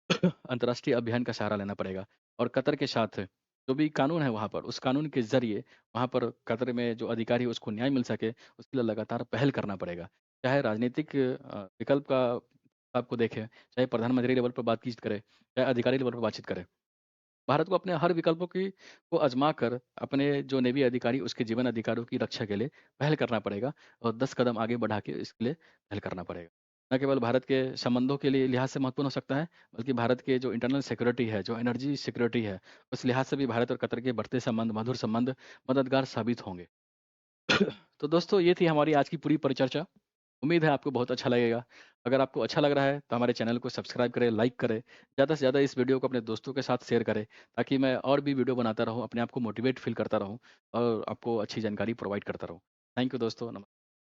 अंतर्राष्ट्रीय अभियान का सहारा लेना पड़ेगा। और कतर के साथ जो भी कानून है वहाँ पर, उस कानून के ज़रिए वहाँ पर कतर में जो अधिकारी है उसको न्याय मिल सके, उसके लिए लगातार पहल करना पड़ेगा। चाहे राजनीतिक विकल्प का आपको देखें, चाहे प्रधानमंत्री लेवल पर बातचीत करें, चाहे अधिकारी लेवल पर बातचीत करें। भारत को अपने हर विकल्पों को आज़मा कर अपने जो नेवी अधिकारी उसके जीवन अधिकारों की रक्षा के लिए पहल करना पड़ेगा और 10 कदम आगे बढ़ा के इसके लिए पहल करना पड़ेगा। न केवल भारत के संबंधों के लिए लिहाज से महत्वपूर्ण हो सकता है, बल्कि भारत के जो इंटरनल सिक्योरिटी है, जो एनर्जी सिक्योरिटी है, उस लिहाज से भी भारत और कतर के बढ़ते संबंध, मधुर संबंध मददगार साबित होंगे। तो दोस्तों ये थी हमारी आज की पूरी परिचर्चा। उम्मीद है आपको बहुत अच्छा लगेगा। अगर आपको अच्छा लग रहा है तो हमारे चैनल को सब्सक्राइब करें, लाइक करें। ज़्यादा से ज़्यादा इस वीडियो को अपने दोस्तों के साथ शेयर करें, ताकि मैं और भी वीडियो बनाता रहूँ, अपने आप को मोटिवेट फ़ील करता रहूँ और आपको अच्छी जानकारी प्रोवाइड करता रहूँ। थैंक यू दोस्तों।